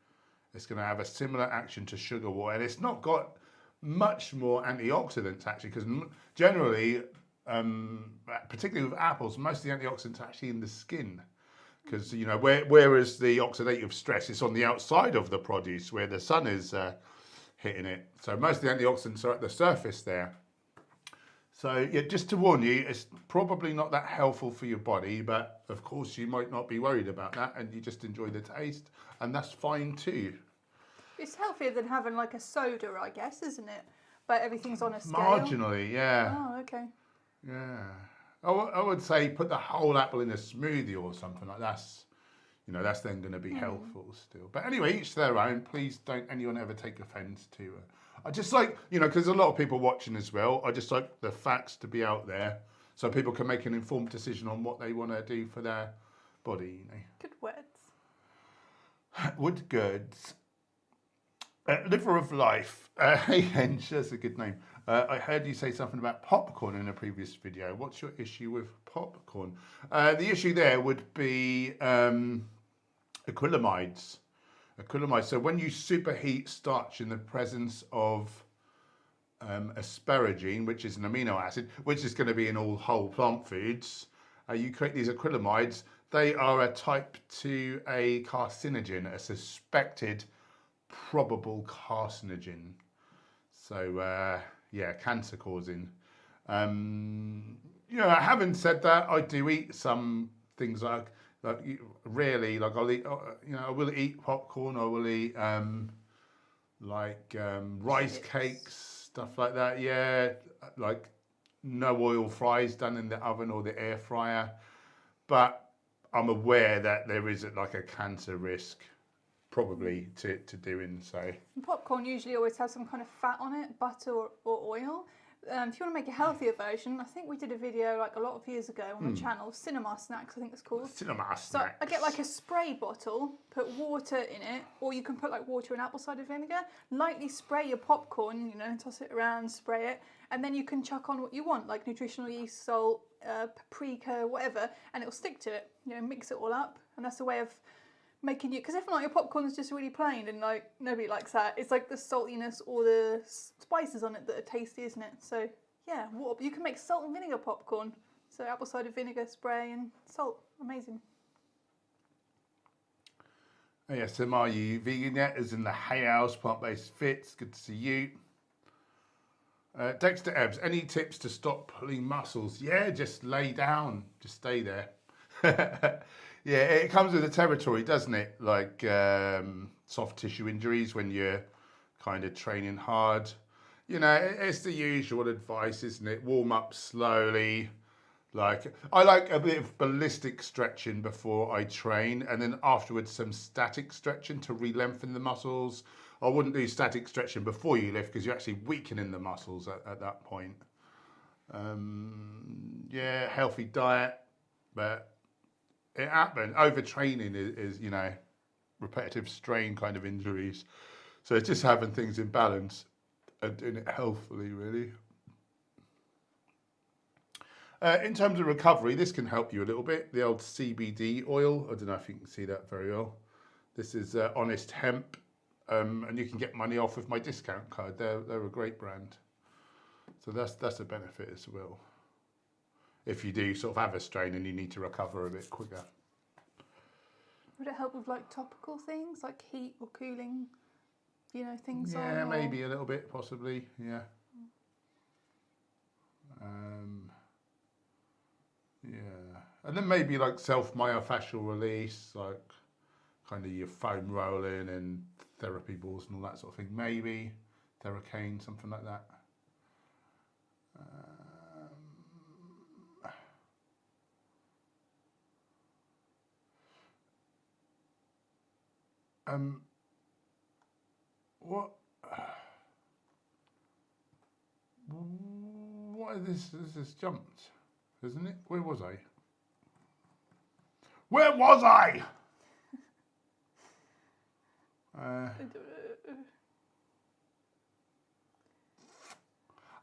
It's going to have a similar action to sugar water. And it's not got much more antioxidants, actually, because generally, particularly with apples, most of the antioxidants are actually in the skin. Because, you know, whereas the oxidative stress is on the outside of the produce where the sun is hitting it. So most of the antioxidants are at the surface there. So yeah, just to warn you, it's probably not that helpful for your body, but of course you might not be worried about that and you just enjoy the taste, and that's fine too. It's healthier than having like a soda, I guess, isn't it? But everything's on a scale. Marginally, yeah. Oh, okay. Yeah. I would say put the whole apple in a smoothie or something like that. You know, that's then going to be helpful still. But anyway, each their own. Please don't anyone ever take offence to I just like, you know, because a lot of people watching as well, I just like the facts to be out there so people can make an informed decision on what they want to do for their body, you know. Good words. Wood goods. Liver of Life. Hey Hench, that's a good name. I heard you say something about popcorn in a previous video. What's your issue with popcorn? The issue there would be acrylamides. So when you superheat starch in the presence of asparagine, which is an amino acid, which is going to be in all whole plant foods, you create these acrylamides. They are a type 2A carcinogen, a suspected probable carcinogen. So yeah, cancer causing. You know, having said that, I do eat some things like rarely, like I'll eat, you know, I will eat popcorn, I will eat rice cakes, stuff like that. Yeah, like no oil fries done in the oven or the air fryer. But I'm aware that there is like a cancer risk probably to doing so. And popcorn usually always has some kind of fat on it, butter or oil. If you want to make a healthier version, I think we did a video like a lot of years ago on the channel, Cinema Snacks, I think it's called. Cinema Snacks. So I get like a spray bottle, put water in it, or you can put like water and apple cider vinegar, lightly spray your popcorn, you know, toss it around, spray it, and then you can chuck on what you want, like nutritional yeast, salt, paprika, whatever, and it'll stick to it. You know, mix it all up, and that's a way of making you, because if not, your popcorn is just really plain and like nobody likes that. It's like the saltiness or the spices on it that are tasty, isn't it? So yeah, you can make salt and vinegar popcorn. So apple cider vinegar spray and salt, amazing. ASM, are you vegan yet? Is in the Hay House, plant-based fits. Good to see you. Dexter Ebbs, any tips to stop pulling muscles? Yeah, just lay down, just stay there. Yeah, it comes with the territory, doesn't it? Like soft tissue injuries when you're kind of training hard. You know, it's the usual advice, isn't it? Warm up slowly. Like, I like a bit of ballistic stretching before I train, and then afterwards some static stretching to re-lengthen the muscles. I wouldn't do static stretching before you lift because you're actually weakening the muscles at that point. Yeah, healthy diet, but it happened. Overtraining is, you know, repetitive strain kind of injuries. So it's just having things in balance and doing it healthily, really. In terms of recovery, this can help you a little bit. The old CBD oil, I don't know if you can see that very well. This is Honest Hemp, and you can get money off with my discount code. They're a great brand. So that's a benefit as well. If you do sort of have a strain and you need to recover a bit quicker. Would it help with like topical things, like heat or cooling, you know, things on? Yeah, maybe a little bit, possibly, yeah. Yeah, and then maybe like self-myofascial release, like kind of your foam rolling and therapy balls and all that sort of thing. Maybe Theracane, something like that. What is this? This has jumped, isn't it? Where was I? Where was I?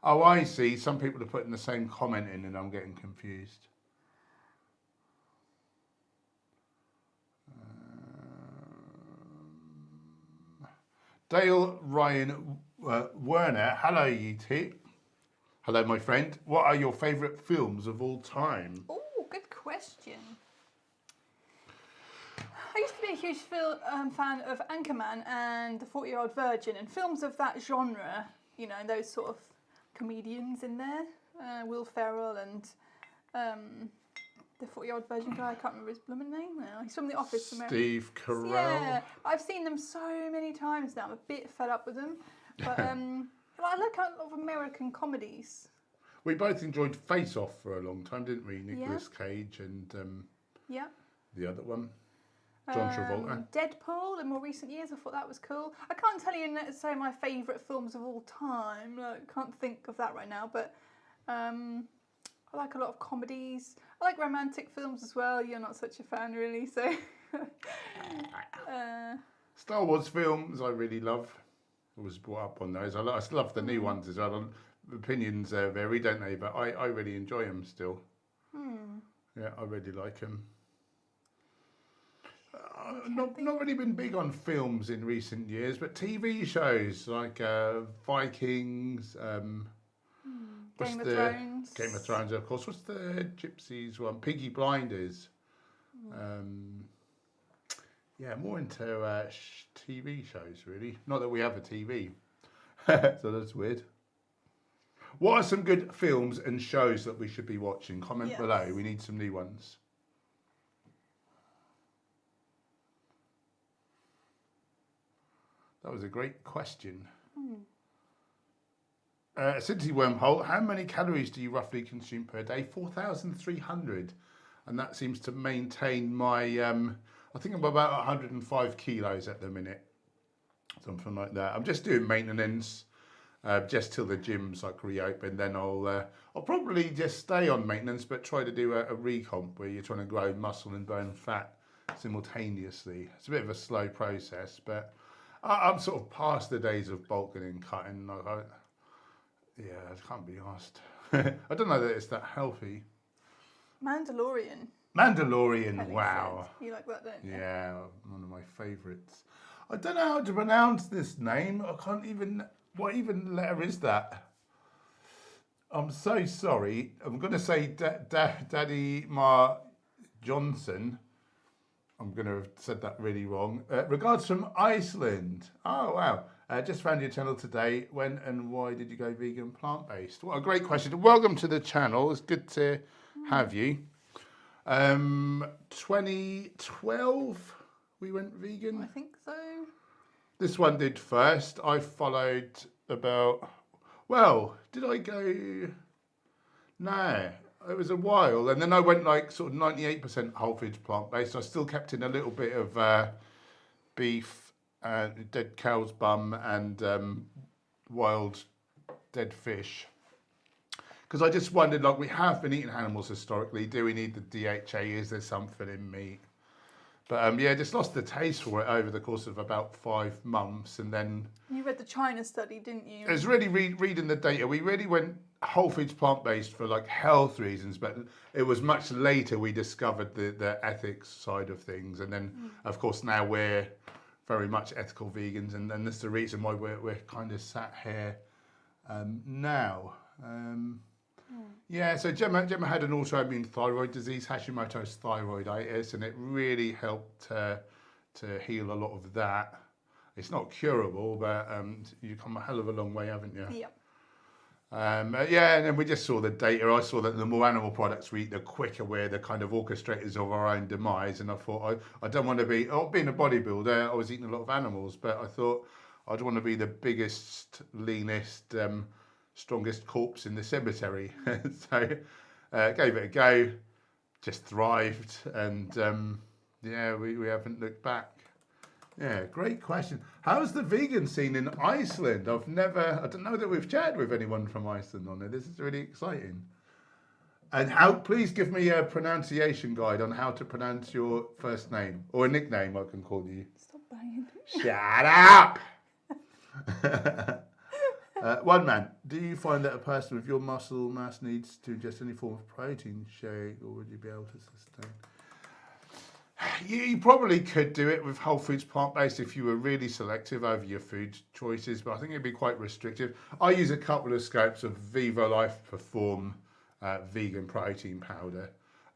Oh, I see. Some people are putting the same comment in and I'm getting confused. Dale Ryan Werner, hello you two. Hello my friend. What are your favourite films of all time? Oh, good question. I used to be a huge fan of Anchorman and The 40-Year-Old Virgin and films of that genre, you know, those sort of comedians in there. Will Ferrell and the 40-Year-Old Virgin guy, I can't remember his blooming name now. He's from The Office. Steve Carell. Yeah, I've seen them so many times now. I'm a bit fed up with them. But I like a lot of American comedies. We both enjoyed Face Off for a long time, didn't we? Nicolas Cage and the other one, John Travolta. Deadpool in more recent years, I thought that was cool. I can't tell you necessarily my favourite films of all time. Like, I can't think of that right now, but I like a lot of comedies. I like romantic films as well. You're not such a fan, really, so. Star Wars films, I really love. I was brought up on those. I love the new ones as well. Opinions vary, don't they? But I really enjoy them still. Yeah, I really like them. Not really been big on films in recent years, but TV shows like Vikings. Game of Thrones. Game of Thrones, of course. What's the Gypsies one? Piggy Blinders. Yeah, more into TV shows, really. Not that we have a TV, so that's weird. What are some good films and shows that we should be watching? Comment below. We need some new ones. That was a great question. City Wormhole, how many calories do you roughly consume per day? 4,300. And that seems to maintain my, I think I'm about 105 kilos at the minute. Something like that. I'm just doing maintenance just till the gym's like reopen. Then I'll probably just stay on maintenance, but try to do a recomp where you're trying to grow muscle and burn fat simultaneously. It's a bit of a slow process, but I'm sort of past the days of bulking and cutting. Yeah, I can't be asked. I don't know that it's that healthy. Mandalorian, wow. You like that, don't you? Yeah, one of my favourites. I don't know how to pronounce this name. I can't even, what even letter is that? I'm so sorry. I'm going to say Daddy Ma Johnson. I'm going to have said that really wrong. Regards from Iceland. Oh, wow. Just found your channel today. When and why did you go vegan plant-based? What a great question. Welcome to the channel. It's good to have you. 2012 we went vegan. I think so. This one did first. I followed about, well, did I go? No, it was a while. And then I went like sort of 98% whole foods plant-based. I still kept in a little bit of beef, dead cow's bum and wild dead fish. Because I just wondered, like, we have been eating animals historically. Do we need the DHA? Is there something in meat? But yeah, just lost the taste for it over the course of about 5 months. And then... You read the China study, didn't you? It was really reading the data. We really went whole foods plant-based for like health reasons, but it was much later we discovered the ethics side of things. And then, of course, now we're very much ethical vegans. And that's the reason why we're kind of sat here now. Yeah, so Gemma had an autoimmune thyroid disease, Hashimoto's thyroiditis, and it really helped to heal a lot of that. It's not curable, but you've come a hell of a long way, haven't you? Yep. Yeah, and then we just saw the data. I saw that the more animal products we eat, the quicker we're the kind of orchestrators of our own demise. And I thought, I don't want to be, being a bodybuilder, I was eating a lot of animals, but I thought I'd want to be the biggest, leanest, strongest corpse in the cemetery. So gave it a go, just thrived, and yeah, we haven't looked back. Yeah, great question. How's the vegan scene in Iceland? I don't know that we've chatted with anyone from Iceland on it. This is really exciting. And please give me a pronunciation guide on how to pronounce your first name, or a nickname I can call you. Stop banging. Shut up! One man, do you find that a person with your muscle mass needs to ingest any form of protein shake, or would you be able to sustain? You probably could do it with whole foods plant-based if you were really selective over your food choices, but I think it'd be quite restrictive. I use a couple of scopes of Viva Life Perform vegan protein powder.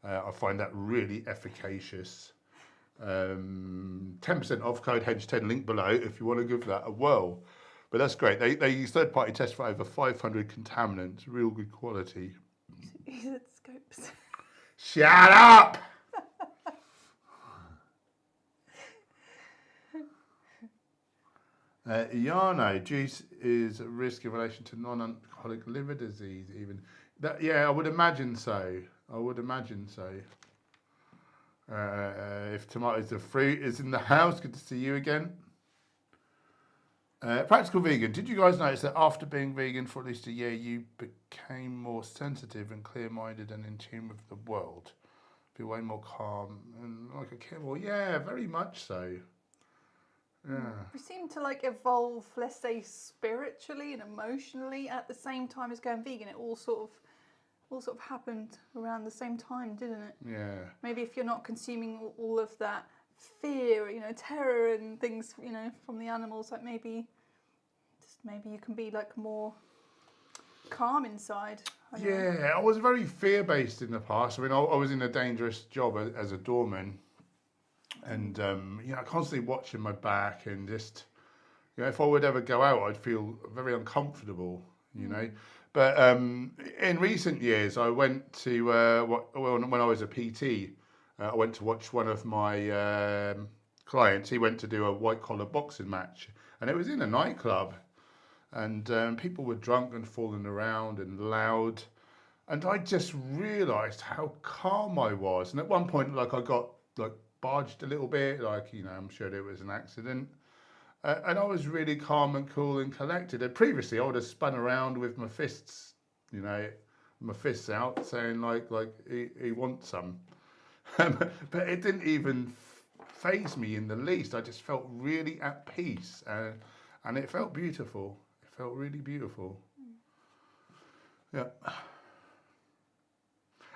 I find that really efficacious. 10% off, code HENCH10, link below if you want to give that a whirl. But that's great. They use third-party tests for over 500 contaminants, real good quality. He said scopes. Shut up! Yano, juice is a risk in relation to non-alcoholic liver disease even. Yeah, I would imagine so. If tomatoes are fruit is in the house, good to see you again. Practical vegan, did you guys notice that after being vegan for at least a year, you became more sensitive and clear-minded and in tune with the world? Be way more calm and like a kid. Well, yeah, very much so. Yeah. We seem to like evolve, let's say, spiritually and emotionally at the same time as going vegan. It all sort of happened around the same time, didn't it? Yeah. Maybe if you're not consuming all of that fear, terror and things, from the animals, like maybe you can be like more calm inside. Yeah, I was very fear-based in the past. I mean, I was in a dangerous job as a doorman. And, constantly watching my back and just, if I would ever go out, I'd feel very uncomfortable, But in recent years, I went to, when I was a PT, I went to watch one of my clients. He went to do a white-collar boxing match, and it was in a nightclub. And people were drunk and falling around and loud. And I just realised how calm I was. And at one point, I got, barged a little bit, I'm sure it was an accident. And I was really calm and cool and collected. And previously, I would have spun around with my fists, my fists out, saying he wants some. But it didn't even faze me in the least. I just felt really at peace, and it felt beautiful. It felt really beautiful. Yeah.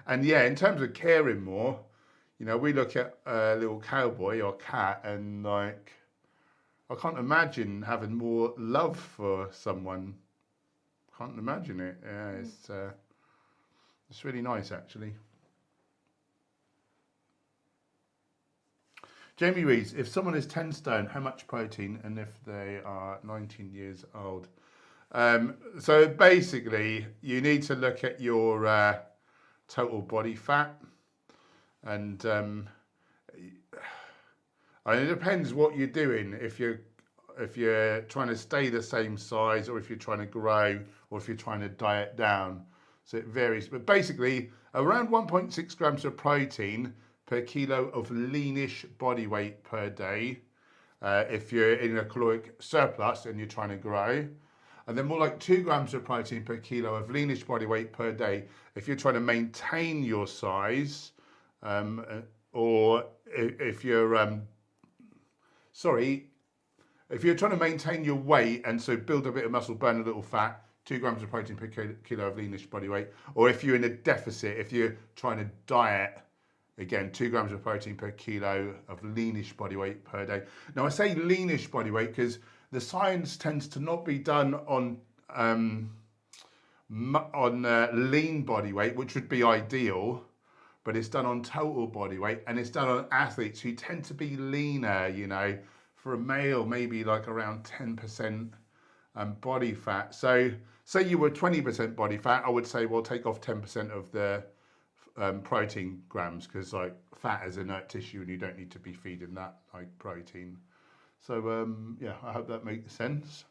And yeah, in terms of caring more, we look at a little cowboy or cat, and I can't imagine having more love for someone. Can't imagine it. Yeah, it's really nice, actually. Jamie reads, if someone is 10 stone, how much protein, and if they are 19 years old? So basically, you need to look at your total body fat, and it depends what you're doing. If you're trying to stay the same size, or if you're trying to grow, or if you're trying to diet down. So it varies, but basically around 1.6 grams of protein per kilo of leanish body weight per day. If you're in a caloric surplus and you're trying to grow. And then more like 2 grams of protein per kilo of leanish body weight per day if you're trying to maintain your size, or if you're if you're trying to maintain your weight and so build a bit of muscle, burn a little fat, 2 grams of protein per kilo of leanish body weight. Or if you're in a deficit, if you're trying to diet, again, 2 grams of protein per kilo of leanish body weight per day. Now I say leanish body weight because the science tends to not be done on lean body weight, which would be ideal, but it's done on total body weight, and it's done on athletes who tend to be leaner, you know, for a male, maybe like around 10% body fat. So say you were 20% body fat, I would say, well, take off 10% of the protein grams, because like fat is inert tissue and you don't need to be feeding that like protein. So yeah, I hope that makes sense.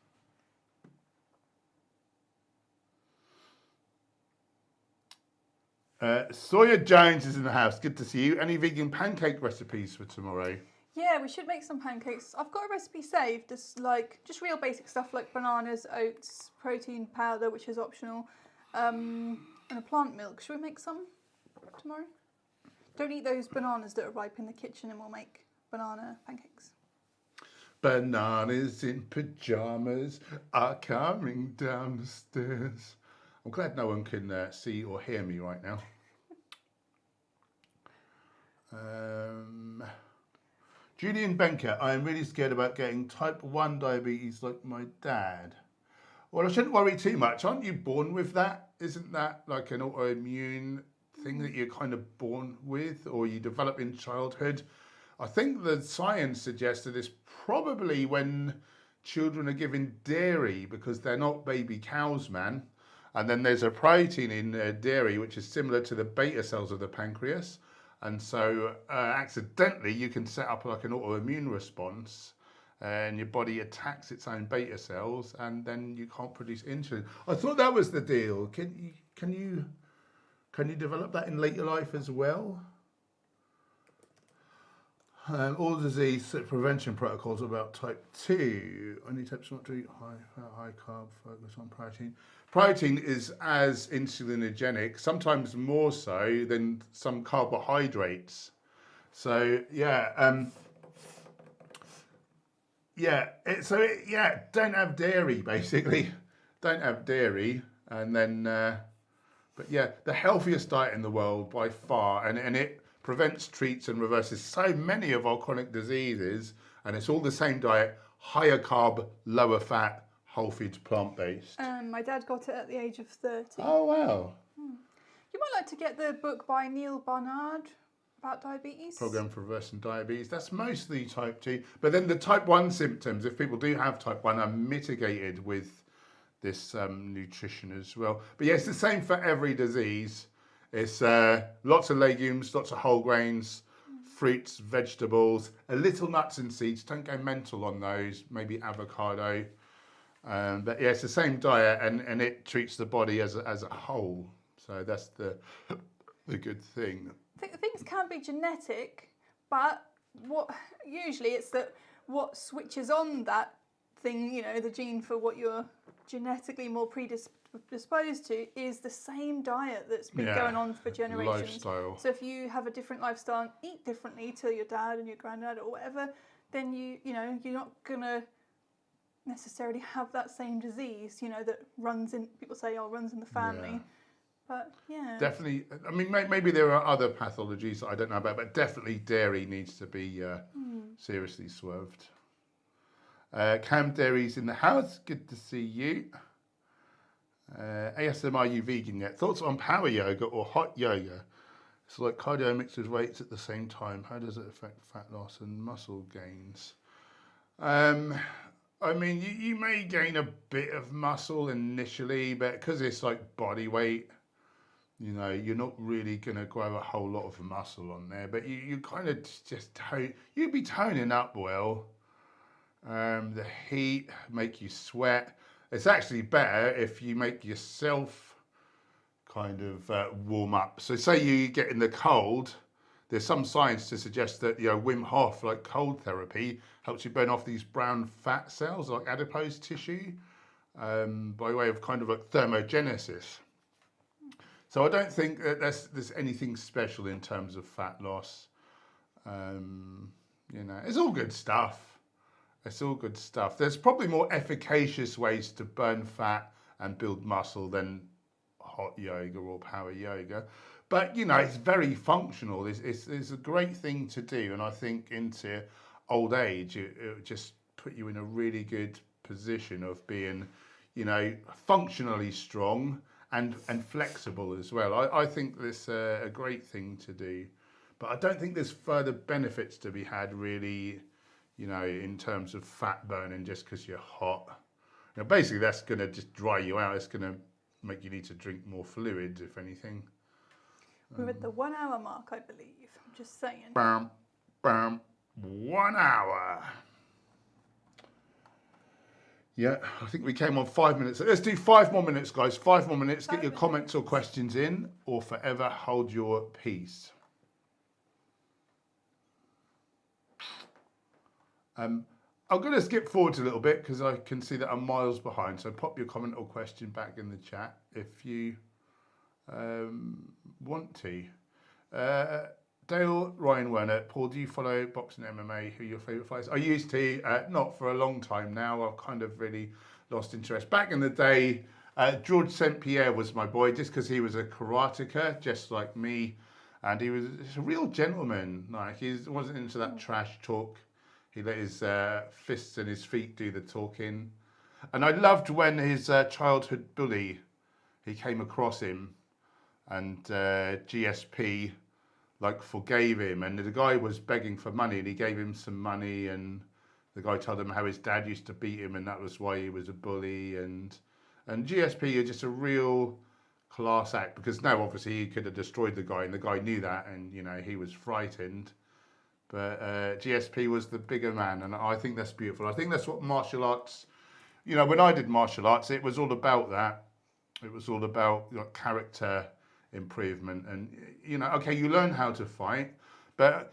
Sawyer Jones is in the house. Good to see you. Any vegan pancake recipes for tomorrow? Yeah, we should make some pancakes. I've got a recipe saved. It's like just real basic stuff like bananas, oats, protein powder, which is optional, and a plant milk. Should we make some tomorrow? Don't eat those bananas that are ripe in the kitchen, and we'll make banana pancakes. Bananas in pajamas are coming down the stairs. I'm glad no one can see or hear me right now. Julian Benker, I am really scared about getting type 1 diabetes like my dad. Well, I shouldn't worry too much. Aren't you born with that? Isn't that like an autoimmune thing that you're kind of born with, or you develop in childhood? I think the science suggests that it's probably when children are given dairy, because they're not baby cows, man. And then there's a protein in dairy which is similar to the beta cells of the pancreas. And so accidentally you can set up like an autoimmune response, and your body attacks its own beta cells, and then you can't produce insulin. I thought that was the deal. Can you develop that in later life as well? All disease prevention protocols about type 2. Only types not to eat high carb, focus on protein. Protein is as insulinogenic, sometimes more so than some carbohydrates. So yeah, don't have dairy basically. Don't have dairy, and then, but yeah, the healthiest diet in the world by far, and it prevents, treats and reverses so many of our chronic diseases, and it's all the same diet, higher carb, lower fat, whole foods, plant-based. My dad got it at the age of 30. Oh wow. You might like to get the book by Neil Barnard about diabetes. Program for Reversing Diabetes. That's mostly type 2, but then the type 1 symptoms, if people do have type 1, are mitigated with this nutrition as well. But yeah, it's the same for every disease. It's lots of legumes, lots of whole grains, fruits, vegetables, a little nuts and seeds. Don't go mental on those. Maybe avocado. But yeah, it's the same diet, and it treats the body as a whole. So that's the good thing. Things can be genetic, but usually it's that what switches on that thing, you know, the gene for what you're genetically more predisposed to, is the same diet that's been going on for generations. Lifestyle. So if you have a different lifestyle and eat differently to your dad and your granddad or whatever, then you're not gonna necessarily have that same disease, you know, that runs in, people say, runs in the family. Yeah. But yeah. Definitely, I mean, maybe there are other pathologies that I don't know about, but definitely dairy needs to be seriously swerved. Cam Dairy's in the house. Good to see you. ASM, are you vegan yet? Thoughts on power yoga or hot yoga? It's like cardio mixed with weights at the same time. How does it affect fat loss and muscle gains? I mean, you may gain a bit of muscle initially, but because it's like body weight, you know, you're not really going to grow a whole lot of muscle on there. But you kind of just tone, you'd be toning up well. The heat make you sweat. It's actually better if you make yourself kind of warm up. So say you get in the cold, there's some science to suggest that, you know, Wim Hof, like cold therapy, helps you burn off these brown fat cells, like adipose tissue, by way of kind of like thermogenesis. So I don't think that there's anything special in terms of fat loss. You know, it's all good stuff. It's all good stuff. There's probably more efficacious ways to burn fat and build muscle than hot yoga or power yoga. But, you know, it's very functional. It's a great thing to do. And I think into old age, it would just put you in a really good position of being, you know, functionally strong and flexible as well. I think this a great thing to do. But I don't think there's further benefits to be had really, you know, in terms of fat burning just because you're hot. Now, basically, that's going to just dry you out. It's going to make you need to drink more fluids, if anything. We're at the 1 hour mark, I believe. I'm just saying. Bam, bam, 1 hour. Yeah, I think we came on 5 minutes. Let's do 5 more minutes, guys. 5 more minutes. Get your comments or questions in, or forever hold your peace. I'm going to skip forward a little bit because I can see that I'm miles behind. So pop your comment or question back in the chat if you want to. Dale, Ryan Werner, Paul, do you follow boxing MMA? Who are your favourite fighters? I used to, not for a long time now. I've kind of really lost interest. Back in the day, George St. Pierre was my boy just because he was a karateka, just like me. And he was a real gentleman. Like, he wasn't into that trash talk. He let his fists and his feet do the talking. And I loved when his childhood bully, he came across him and GSP like forgave him, and the guy was begging for money and he gave him some money, and the guy told him how his dad used to beat him and that was why he was a bully, and GSP is just a real class act because now obviously he could have destroyed the guy and the guy knew that, and you know he was frightened. But GSP was the bigger man, and I think that's beautiful. I think that's what martial arts, you know, when I did martial arts, it was all about that. It was all about, you know, character improvement. And, you know, okay, you learn how to fight, but,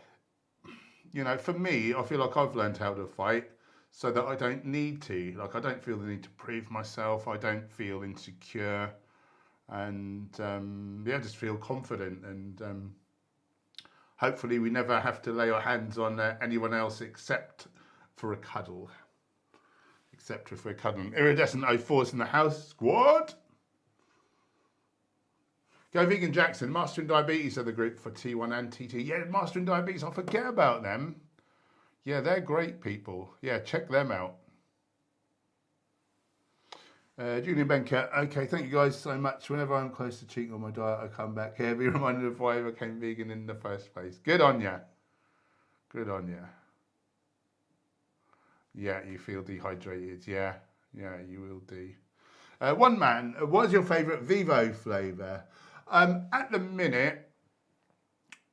you know, for me, I feel like I've learned how to fight so that I don't need to. Like, I don't feel the need to prove myself. I don't feel insecure. And, yeah, I just feel confident. And, hopefully we never have to lay our hands on anyone else except for a cuddle. Except if we're cuddling. Iridescent 04's in the house. Squad! Go Vegan Jackson. Mastering Diabetes are the group for T1 and T2. Yeah, Mastering Diabetes. I forget about them. Yeah, they're great people. Yeah, check them out. Julian Benker, okay, thank you guys so much. Whenever I'm close to cheating on my diet, I come back here, be reminded of why I became vegan in the first place. Good on ya. Good on ya. Yeah, you feel dehydrated. Yeah, you will do. One man, what is your favourite Vivo flavour? At the minute,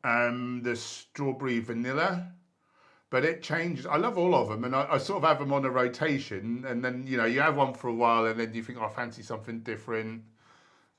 the strawberry vanilla. But it changes. I love all of them, and I sort of have them on a rotation. And then, you know, you have one for a while, and then you think, oh, I fancy something different.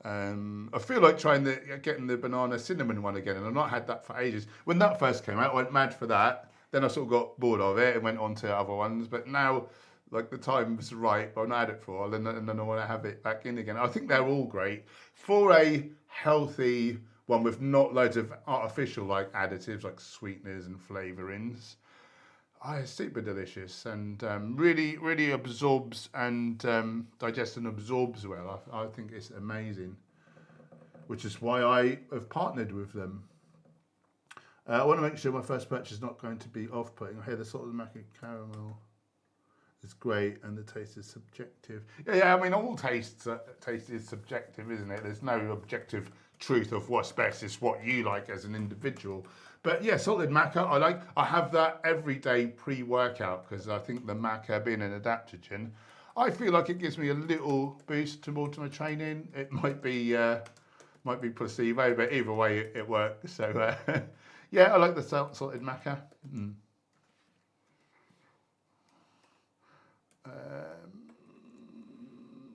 I feel like getting the banana cinnamon one again, and I've not had that for ages. When that first came out, I went mad for that. Then I sort of got bored of it and went on to other ones. But now, like, the time's right. I've not had it for a while, and then I want to have it back in again. I think they're all great for a healthy one with not loads of artificial like additives, like sweeteners and flavourings. It's super delicious and really absorbs and digests and absorbs well. I think it's amazing, which is why I have partnered with them. I want to make sure my first purchase is not going to be off-putting. I hear the salt of the macadamia caramel is great and the taste is subjective. Yeah, I mean, all taste is subjective, isn't it? There's no objective truth of what's best. It's what you like as an individual. But yeah, salted maca, I have that every day pre-workout because I think the maca being an adaptogen, I feel like it gives me a little boost towards my training. It might be placebo, but either way it works. So yeah, I like the salted maca.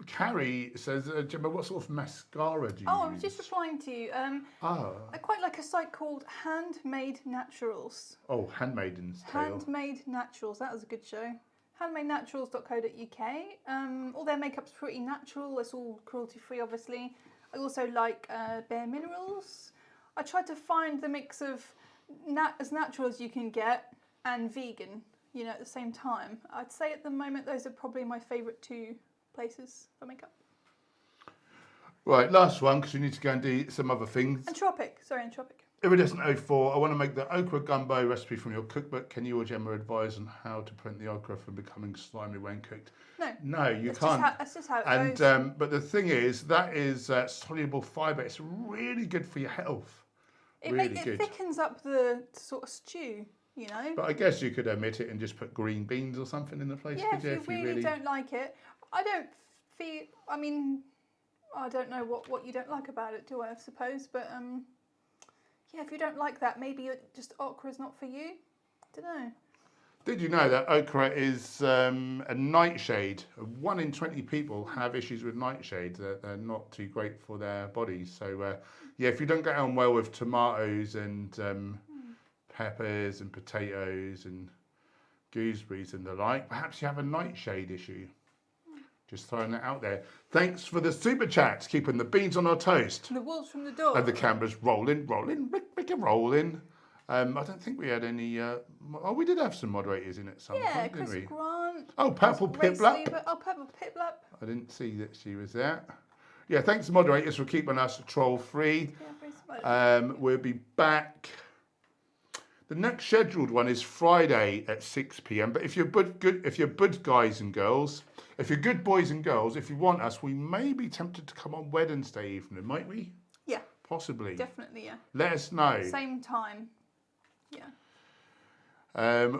Carrie says, Gemma, what sort of mascara do you use? Oh, I was just replying to you. Oh. I quite like a site called Handmade Naturals. Oh, Handmaiden's Tale. Handmade Naturals, that was a good show. handmadenaturals.co.uk. All their makeup's pretty natural. It's all cruelty-free, obviously. I also like Bare Minerals. I tried to find the mix of as natural as you can get and vegan, you know, at the same time. I'd say at the moment those are probably my favourite two places for makeup. Right, last one, because we need to go and do some other things. Entropic. Iridescent 04, I want to make the okra gumbo recipe from your cookbook. Can you or Gemma advise on how to prevent the okra from becoming slimy when cooked? No, you can't. That's just how it goes. But the thing is, that is soluble fibre. It's really good for your health. It good. thickens up the sort of stew, you know. But I guess you could omit it and just put green beans or something in the place. Yeah, could you, if you really don't like it. I don't know what you don't like about it, do I suppose? But yeah, if you don't like that, maybe just okra is not for you. I don't know. Did you know that okra is a nightshade? 1 in 20 people have issues with nightshades. They're not too great for their bodies. So yeah, if you don't get on well with tomatoes and peppers and potatoes and gooseberries and the like, perhaps you have a nightshade issue. Just throwing that out there. Thanks for the super chats, keeping the beans on our toast. The wolves from the door. And the camera's rolling, make it rolling. I don't think we had any. We did have some moderators in at some point, didn't we? Grant. Oh, Purple Piplap. Oh, Purple Piplap. I didn't see that she was there. Yeah, thanks to moderators for keeping us troll free. Yeah, we'll be back. The next scheduled one is Friday at 6 p.m. But if you're good guys and girls, if you're good boys and girls, if you want us, we may be tempted to come on Wednesday evening, might we? Yeah. Possibly. Definitely, yeah. Let us know. Same time. Yeah.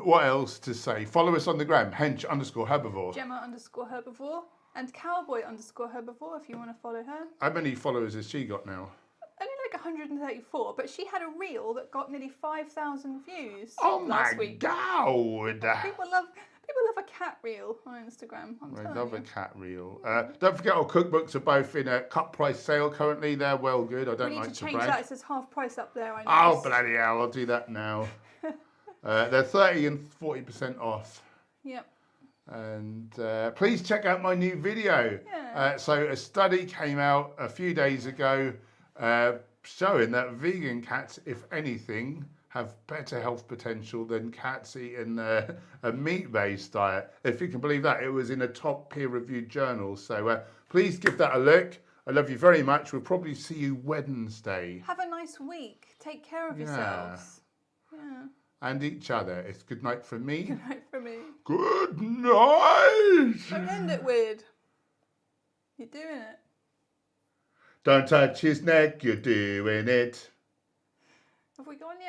What else to say? Follow us on the gram, hench_herbivore. Gemma_herbivore and cowboy_herbivore if you want to follow her. How many followers has she got now? Only like 134, but she had a reel that got nearly 5,000 views my last week. God! People love a cat reel on Instagram. I love a cat reel. Don't forget our cookbooks are both in a cut price sale currently. They're well good. I don't like to brag. We need to change that. It says half price up there. I know. Oh, bloody hell. I'll do that now. They're 30 and 40% off. Yep. And please check out my new video. Yeah. So a study came out a few days ago showing that vegan cats, if anything, have better health potential than cats eating a meat-based diet. If you can believe that, it was in a top peer-reviewed journal. So please give that a look. I love you very much. We'll probably see you Wednesday. Have a nice week. Take care of yourselves. Yeah. And each other. It's good night from me. Good night from me. Good night. Don't end it weird. You're doing it. Don't touch his neck. You're doing it. Have we gone yet?